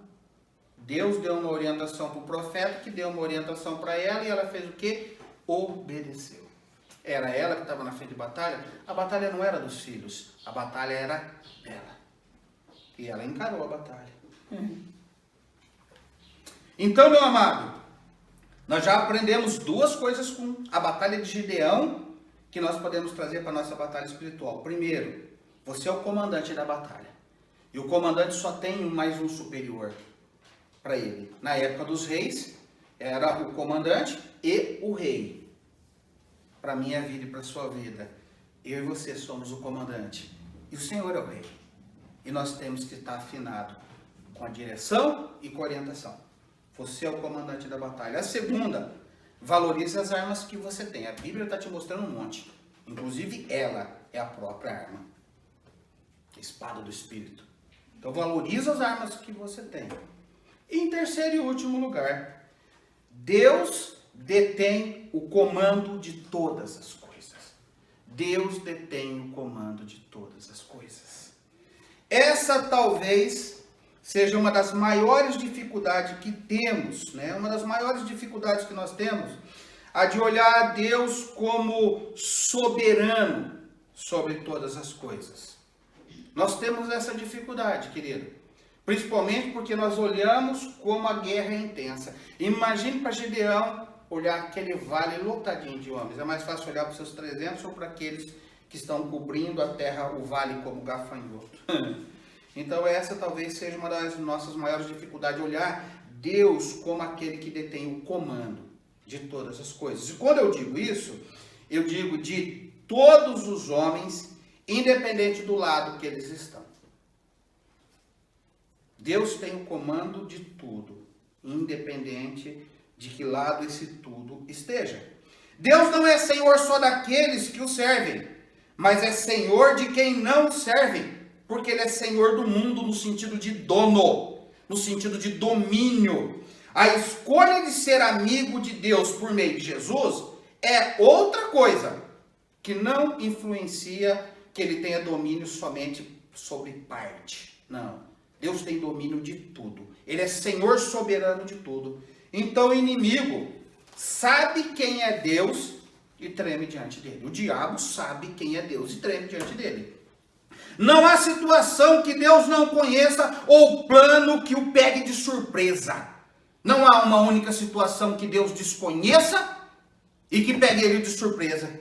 Deus deu uma orientação para o profeta, que deu uma orientação para ela, e ela fez o quê? Obedeceu. Era ela que estava na frente de batalha. A batalha não era dos filhos, a batalha era dela. E ela encarou a batalha. Então, meu amado, nós já aprendemos 2 coisas com a batalha de Gideão, que nós podemos trazer para a nossa batalha espiritual. Primeiro, você é o comandante da batalha. E o comandante só tem mais um superior para ele. Na época dos reis, era o comandante e o rei. Para a minha vida e para a sua vida, eu e você somos o comandante. E o Senhor é o rei. E nós temos que estar afinado com a direção e com a orientação. Você é o comandante da batalha. A segunda, valorize as armas que você tem. A Bíblia está te mostrando um monte. Inclusive, ela é a própria arma. A espada do Espírito. Então, valoriza as armas que você tem. E em terceiro e último lugar, Deus detém o comando de todas as coisas. Deus detém o comando de todas as coisas. Essa talvez seja uma das maiores dificuldades que temos, né? Uma das maiores dificuldades que nós temos, a de olhar a Deus como soberano sobre todas as coisas. Nós temos essa dificuldade, querido. Principalmente porque nós olhamos como a guerra é intensa. Imagine para Gideão olhar aquele vale lotadinho de homens. É mais fácil olhar para os seus 300 ou para aqueles que estão cobrindo a terra, o vale como gafanhoto. Então essa talvez seja uma das nossas maiores dificuldades, olhar Deus como aquele que detém o comando de todas as coisas. E quando eu digo isso, eu digo de todos os homens, independente do lado que eles estão. Deus tem o comando de tudo, independente de que lado esse tudo esteja. Deus não é Senhor só daqueles que o servem, mas é Senhor de quem não o serve, porque Ele é Senhor do mundo no sentido de dono, no sentido de domínio. A escolha de ser amigo de Deus por meio de Jesus é outra coisa, que não influencia que Ele tenha domínio somente sobre parte. Não. Deus tem domínio de tudo. Ele é Senhor soberano de tudo. Então o inimigo sabe quem é Deus e treme diante dele. O diabo sabe quem é Deus e treme diante dele. Não há situação que Deus não conheça ou plano que o pegue de surpresa. Não há uma única situação que Deus desconheça e que pegue ele de surpresa.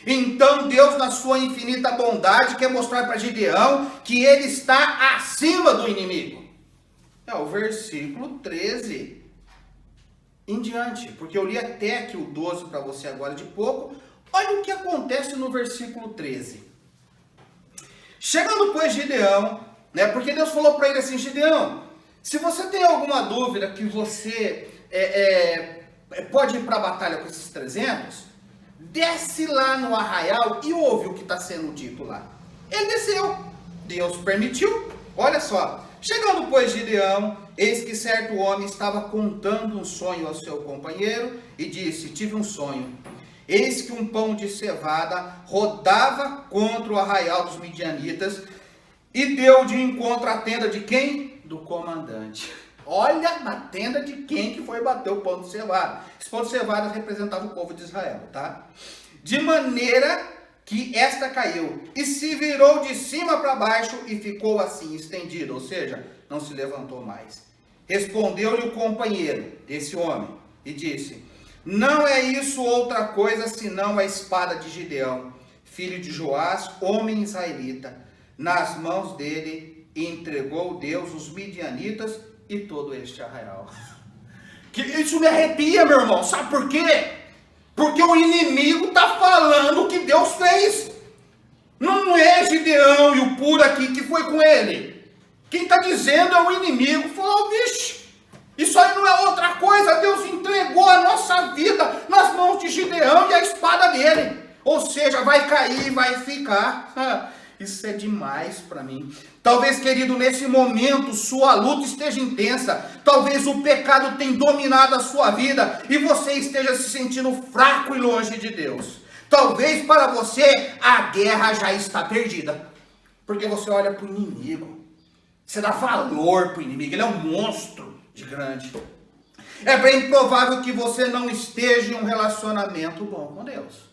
Então Deus, na sua infinita bondade, quer mostrar para Gideão que ele está acima do inimigo. É o versículo 13 em diante, porque eu li até aqui o 12 para você agora de pouco. Olha o que acontece no versículo 13. Chegando, pois, Gideão, né, porque Deus falou para ele assim: Gideão, se você tem alguma dúvida que você pode ir para a batalha com esses 300... desce lá no arraial e ouve o que está sendo dito lá. Ele desceu. Deus permitiu. Olha só. Chegando, pois, Gideão, eis que certo homem estava contando um sonho ao seu companheiro e disse: tive um sonho. Eis que um pão de cevada rodava contra o arraial dos midianitas e deu de encontro à tenda de quem? Do comandante. Olha na tenda de quem que foi bater o pão de cevada. Esse pão de cevada representava o povo de Israel, tá? De maneira que esta caiu e se virou de cima para baixo e ficou assim estendido, ou seja, não se levantou mais. Respondeu-lhe o companheiro desse homem e disse: não é isso outra coisa senão a espada de Gideão, filho de Joás, homem israelita. Nas mãos dele entregou Deus os midianitas e todo este arraial. Que isso me arrepia, meu irmão. Sabe por quê? Porque o inimigo está falando o que Deus fez. Não é Gideão e o puro aqui que foi com ele. Quem está dizendo é o inimigo. Falou: vixe, isso aí não é outra coisa. Deus entregou a nossa vida nas mãos de Gideão e a espada dele. Ou seja, vai cair, vai ficar. Isso é demais para mim. Talvez, querido, nesse momento sua luta esteja intensa. Talvez o pecado tenha dominado a sua vida e você esteja se sentindo fraco e longe de Deus. Talvez para você a guerra já está perdida. Porque você olha para o inimigo. Você dá valor para o inimigo. Ele é um monstro de grande. É bem provável que você não esteja em um relacionamento bom com Deus.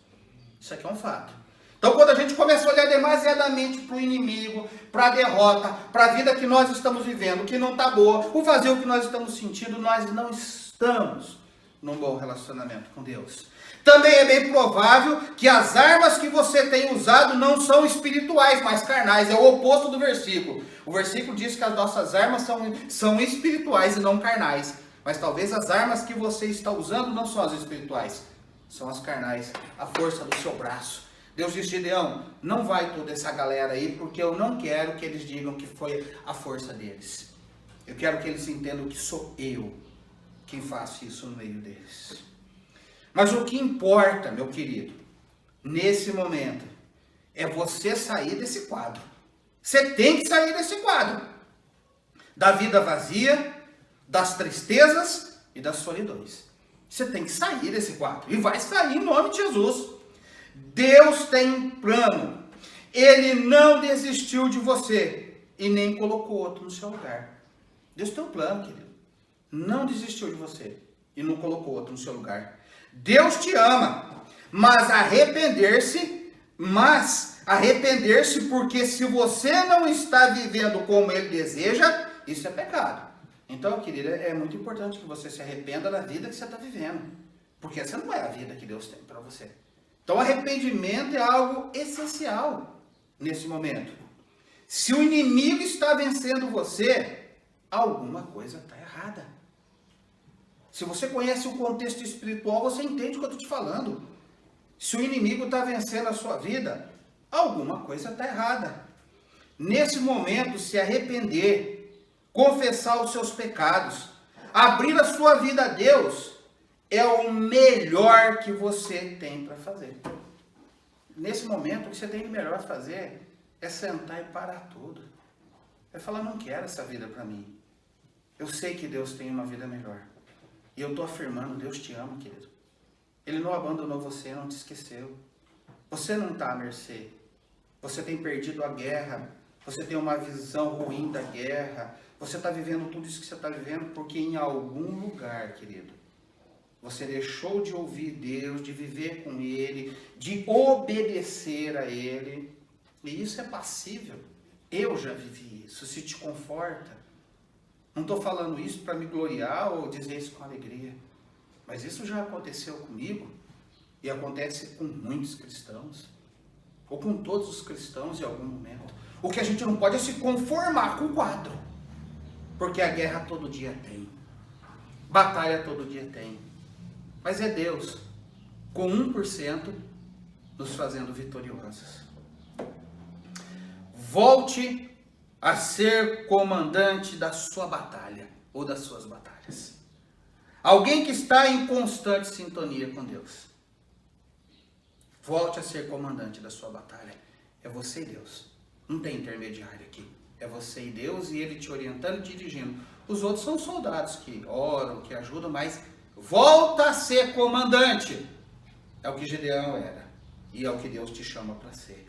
Isso aqui é um fato. Então, quando a gente começa a olhar demasiadamente para o inimigo, para a derrota, para a vida que nós estamos vivendo, que não está boa, o fazer o que nós estamos sentindo, nós não estamos num bom relacionamento com Deus. Também é bem provável que as armas que você tem usado não são espirituais, mas carnais. É o oposto do versículo. O versículo diz que as nossas armas são espirituais e não carnais. Mas talvez as armas que você está usando não são as espirituais, são as carnais, a força do seu braço. Deus disse: Gideão, não vai toda essa galera aí, porque eu não quero que eles digam que foi a força deles. Eu quero que eles entendam que sou eu quem faço isso no meio deles. Mas o que importa, meu querido, nesse momento, é você sair desse quadro. Você tem que sair desse quadro. Da vida vazia, das tristezas e das solidões. Você tem que sair desse quadro. E vai sair em nome de Jesus. Deus tem um plano. Ele não desistiu de você e nem colocou outro no seu lugar. Deus tem um plano, querido. Não desistiu de você e não colocou outro no seu lugar. Deus te ama, mas arrepender-se, porque se você não está vivendo como Ele deseja, isso é pecado. Então, querido, é muito importante que você se arrependa da vida que você está vivendo, porque essa não é a vida que Deus tem para você. Então, arrependimento é algo essencial nesse momento. Se o inimigo está vencendo você, alguma coisa está errada. Se você conhece o contexto espiritual, você entende o que eu estou te falando. Se o inimigo está vencendo a sua vida, alguma coisa está errada. Nesse momento, se arrepender, confessar os seus pecados, abrir a sua vida a Deus, é o melhor que você tem para fazer. Nesse momento, o que você tem de melhor fazer é sentar e parar tudo. É falar, não quero essa vida para mim. Eu sei que Deus tem uma vida melhor. E eu estou afirmando, Deus te ama, querido. Ele não abandonou você, não te esqueceu. Você não está à mercê. Você tem perdido a guerra. Você tem uma visão ruim da guerra. Você está vivendo tudo isso que você está vivendo porque em algum lugar, querido, você deixou de ouvir Deus, de viver com Ele, de obedecer a Ele. E isso é passível. Eu já vivi isso. Se te conforta. Não estou falando isso para me gloriar ou dizer isso com alegria. Mas isso já aconteceu comigo. E acontece com muitos cristãos. Ou com todos os cristãos em algum momento. O que a gente não pode é se conformar com o quadro. Porque a guerra todo dia tem. Batalha todo dia tem. Mas é Deus, com 1%, nos fazendo vitoriosos. Volte a ser comandante da sua batalha, ou das suas batalhas. Alguém que está em constante sintonia com Deus. Volte a ser comandante da sua batalha. É você e Deus. Não tem intermediário aqui. É você e Deus e Ele te orientando e dirigindo. Os outros são soldados que oram, que ajudam, mas volta a ser comandante. É o que Gideão era. E é o que Deus te chama para ser.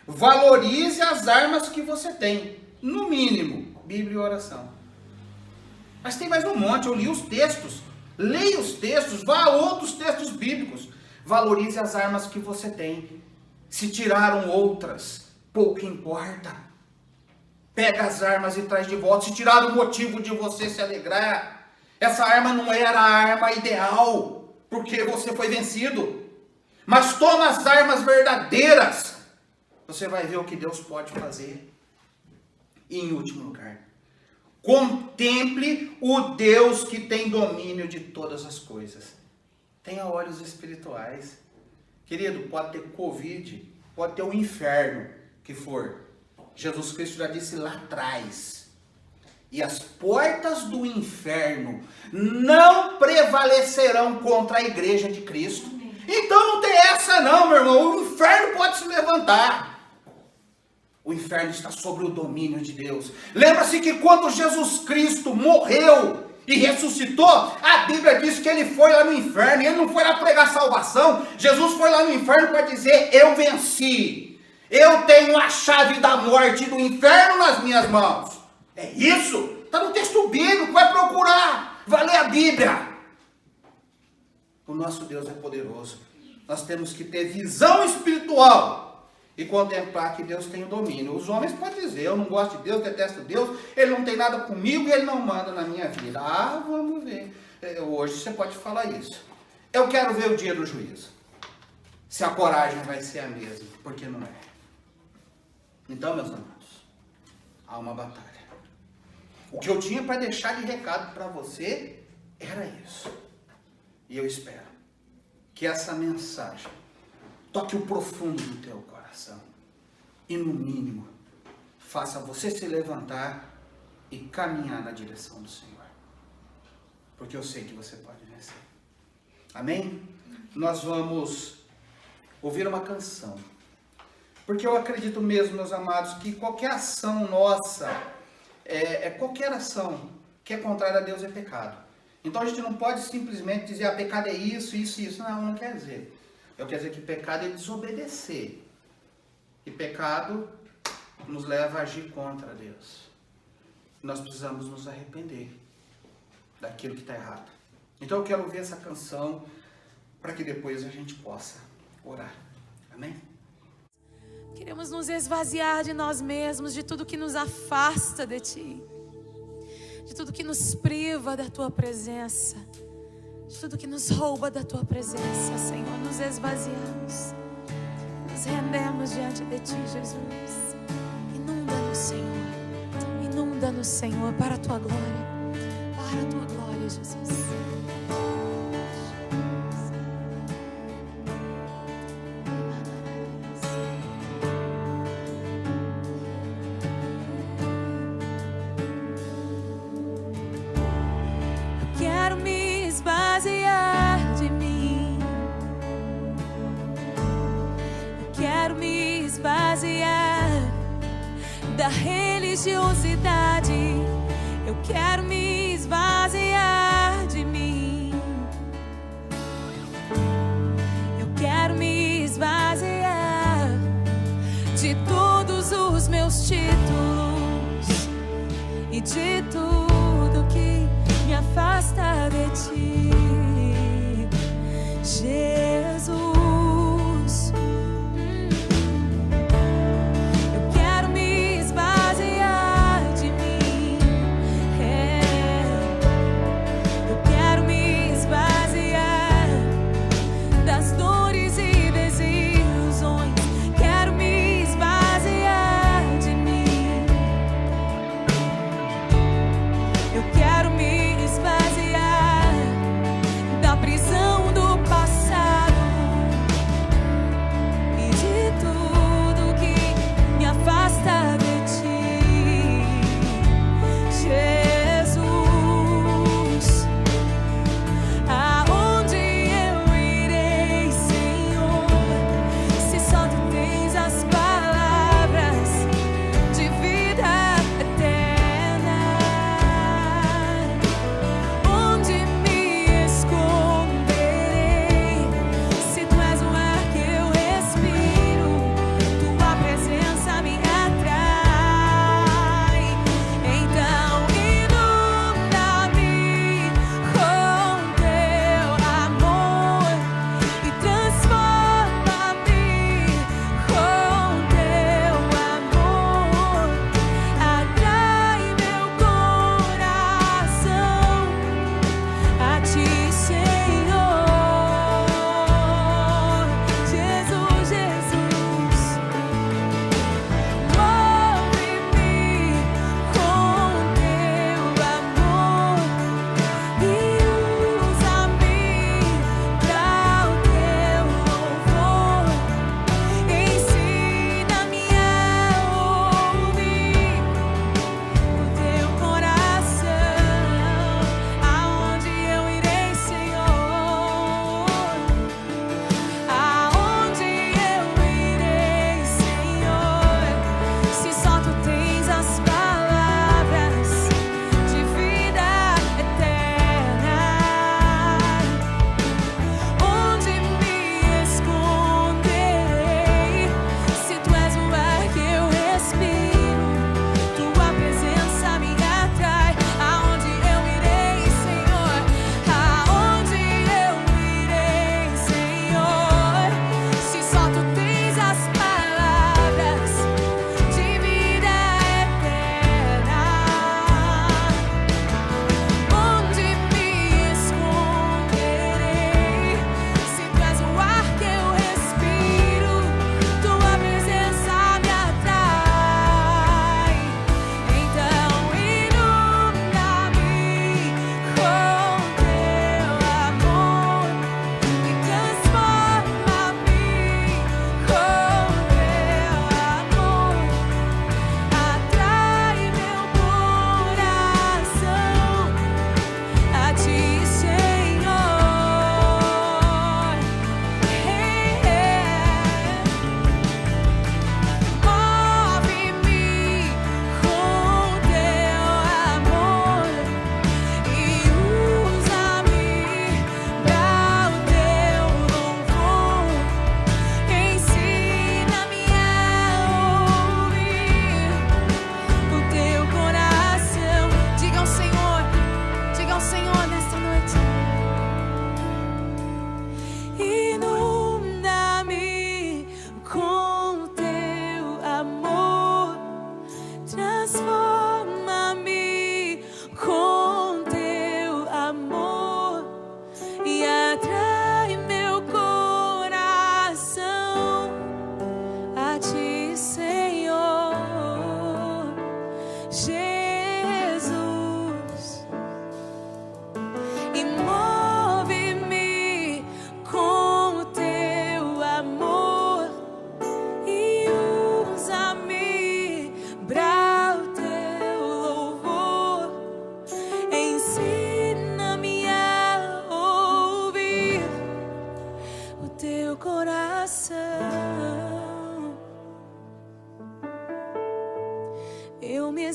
Valorize as armas que você tem. No mínimo, Bíblia e oração. Mas tem mais um monte. Eu li os textos. Leia os textos. Vá a outros textos bíblicos. Valorize as armas que você tem. Se tiraram outras, pouco importa. Pega as armas e traz de volta. Se tiraram o motivo de você se alegrar. Essa arma não era a arma ideal, porque você foi vencido. Mas toma as armas verdadeiras. Você vai ver o que Deus pode fazer. E em último lugar, contemple o Deus que tem domínio de todas as coisas. Tenha olhos espirituais. Querido, pode ter Covid, pode ter o inferno que for. Jesus Cristo já disse lá atrás. E as portas do inferno não prevalecerão contra a igreja de Cristo. Então não tem essa não, meu irmão. O inferno pode se levantar. O inferno está sobre o domínio de Deus. Lembra-se que quando Jesus Cristo morreu e ressuscitou, a Bíblia diz que ele foi lá no inferno. E ele não foi lá pregar salvação. Jesus foi lá no inferno para dizer, eu venci. Eu tenho a chave da morte e do inferno nas minhas mãos. É isso? Está no texto bíblico, vai procurar. Vai ler a Bíblia. O nosso Deus é poderoso. Nós temos que ter visão espiritual e contemplar que Deus tem o domínio. Os homens podem dizer, eu não gosto de Deus, detesto Deus, Ele não tem nada comigo e Ele não manda na minha vida. Ah, vamos ver. Hoje você pode falar isso. Eu quero ver o dia do juízo. Se a coragem vai ser a mesma, porque não é. Então, meus amados, há uma batalha. O que eu tinha para deixar de recado para você era isso. E eu espero que essa mensagem toque o profundo do teu coração. E no mínimo, faça você se levantar e caminhar na direção do Senhor. Porque eu sei que você pode vencer. Amém? Nós vamos ouvir uma canção. Porque eu acredito mesmo, meus amados, que qualquer ação nossa, qualquer ação que é contrária a Deus é pecado. Então a gente não pode simplesmente dizer, pecado é isso, isso, isso. Não quer dizer. Eu quero dizer que pecado é desobedecer. E pecado nos leva a agir contra Deus. Nós precisamos nos arrepender daquilo que está errado. Então eu quero ouvir essa canção para que depois a gente possa orar. Amém? Queremos nos esvaziar de nós mesmos, de tudo que nos afasta de Ti, de tudo que nos priva da Tua presença, de tudo que nos rouba da Tua presença, Senhor. Nos esvaziamos, nos rendemos diante de Ti, Jesus. Inunda-nos, Senhor, inunda-nos, Senhor, para a Tua glória, para a Tua glória, Jesus. da religiosidade. Eu quero me esvaziar de mim. Eu quero me esvaziar de todos os meus títulos e de tudo que me afasta de ti, Jesus. Eu quero me esvaziar de mim. Eu quero me esvaziar das dores e desilusões. Quero me esvaziar de mim. Eu quero me esvaziar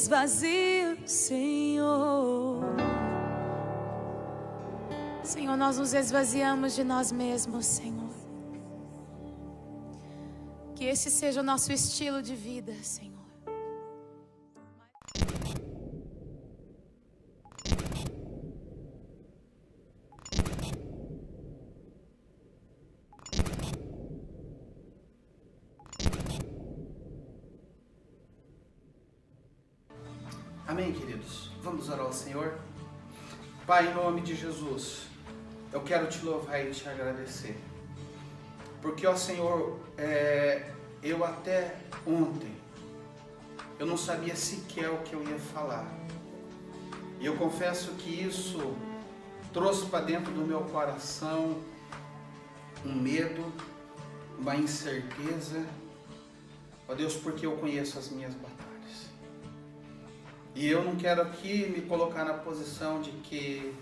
esvazie, Senhor. Senhor, nós nos esvaziamos de nós mesmos, Senhor. Que esse seja o nosso estilo de vida, Senhor. Amém, queridos? Vamos orar ao Senhor? Pai, em nome de Jesus, eu quero te louvar e te agradecer. Porque, ó Senhor, eu até ontem, eu não sabia sequer o que eu ia falar. E eu confesso que isso trouxe para dentro do meu coração um medo, uma incerteza. Ó Deus, porque eu conheço as minhas batalhas. E eu não quero aqui me colocar na posição de que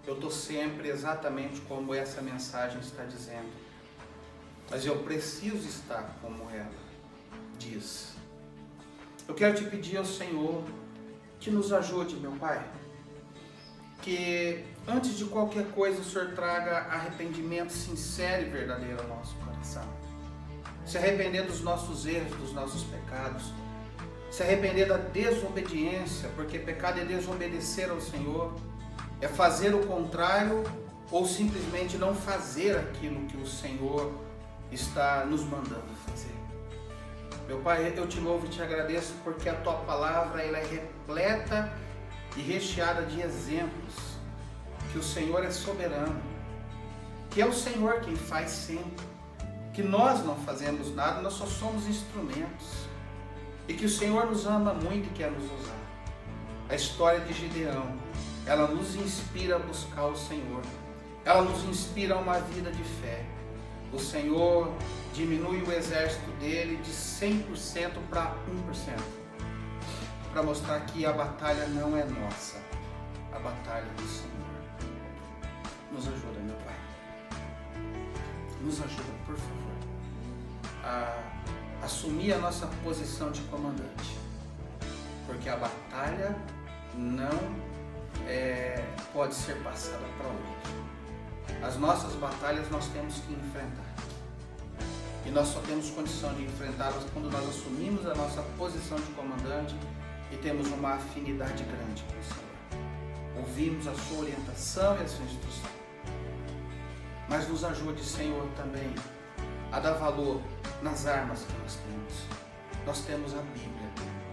eu estou sempre exatamente como essa mensagem está dizendo. Mas eu preciso estar como ela diz. Eu quero te pedir ao Senhor que nos ajude, meu Pai. Que antes de qualquer coisa o Senhor traga arrependimento sincero e verdadeiro ao nosso coração. Se arrepender dos nossos erros, dos nossos pecados. Se arrepender da desobediência, porque pecado é desobedecer ao Senhor, é fazer o contrário ou simplesmente não fazer aquilo que o Senhor está nos mandando fazer. Meu Pai, eu te louvo e te agradeço porque a Tua palavra ela é repleta e recheada de exemplos, que o Senhor é soberano, que é o Senhor quem faz sempre, que nós não fazemos nada, nós só somos instrumentos. E que o Senhor nos ama muito e quer nos usar. A história de Gideão, ela nos inspira a buscar o Senhor. Ela nos inspira a uma vida de fé. O Senhor diminui o exército dele de 100% para 1%. Para mostrar que a batalha não é nossa. A batalha é do Senhor. Nos ajuda, meu Pai. Nos ajuda, por favor, a assumir a nossa posição de comandante, porque a batalha não pode ser passada para outro. As nossas batalhas nós temos que enfrentar, e nós só temos condição de enfrentá-las quando nós assumimos a nossa posição de comandante e temos uma afinidade grande com o Senhor. Ouvimos a sua orientação e a sua instrução. Mas nos ajude, Senhor, também a dar valor nas armas que nós temos. Nós temos a Bíblia,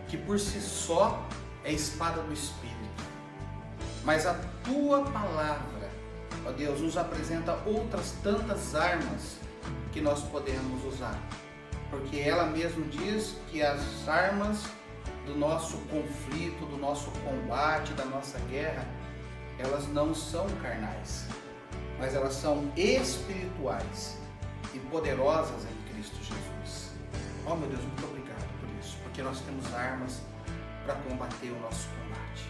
que por si só é a espada do Espírito. Mas a Tua palavra, ó Deus, nos apresenta outras tantas armas que nós podemos usar. Porque ela mesmo diz que as armas do nosso conflito, do nosso combate, da nossa guerra, elas não são carnais, mas elas são espirituais e poderosas em Cristo Jesus. Oh meu Deus, muito obrigado por isso, porque nós temos armas para combater o nosso combate.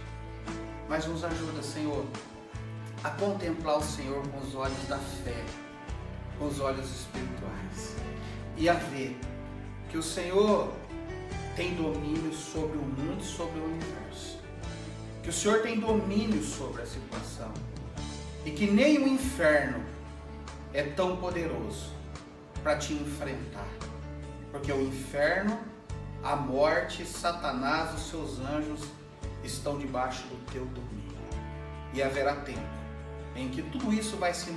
Mas nos ajuda, Senhor, a contemplar o Senhor com os olhos da fé, com os olhos espirituais, e a ver que o Senhor tem domínio sobre o mundo e sobre o universo, que o Senhor tem domínio sobre a situação, e que nem o inferno é tão poderoso para te enfrentar, porque o inferno, a morte, Satanás, os seus anjos estão debaixo do teu domínio, e haverá tempo em que tudo isso vai se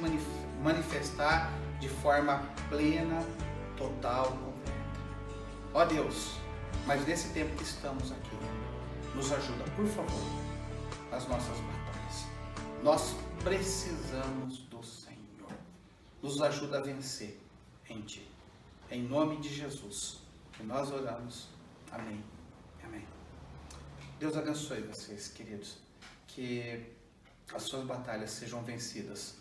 manifestar de forma plena, total, completa. Ó Deus, mas nesse tempo que estamos aqui, nos ajuda, por favor, nas nossas batalhas. Nós precisamos do Senhor. Nos ajuda a vencer em Ti. Em nome de Jesus, que nós oramos. Amém. Amém. Deus abençoe vocês, queridos. Que as suas batalhas sejam vencidas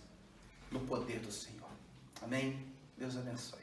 no poder do Senhor. Amém. Deus abençoe.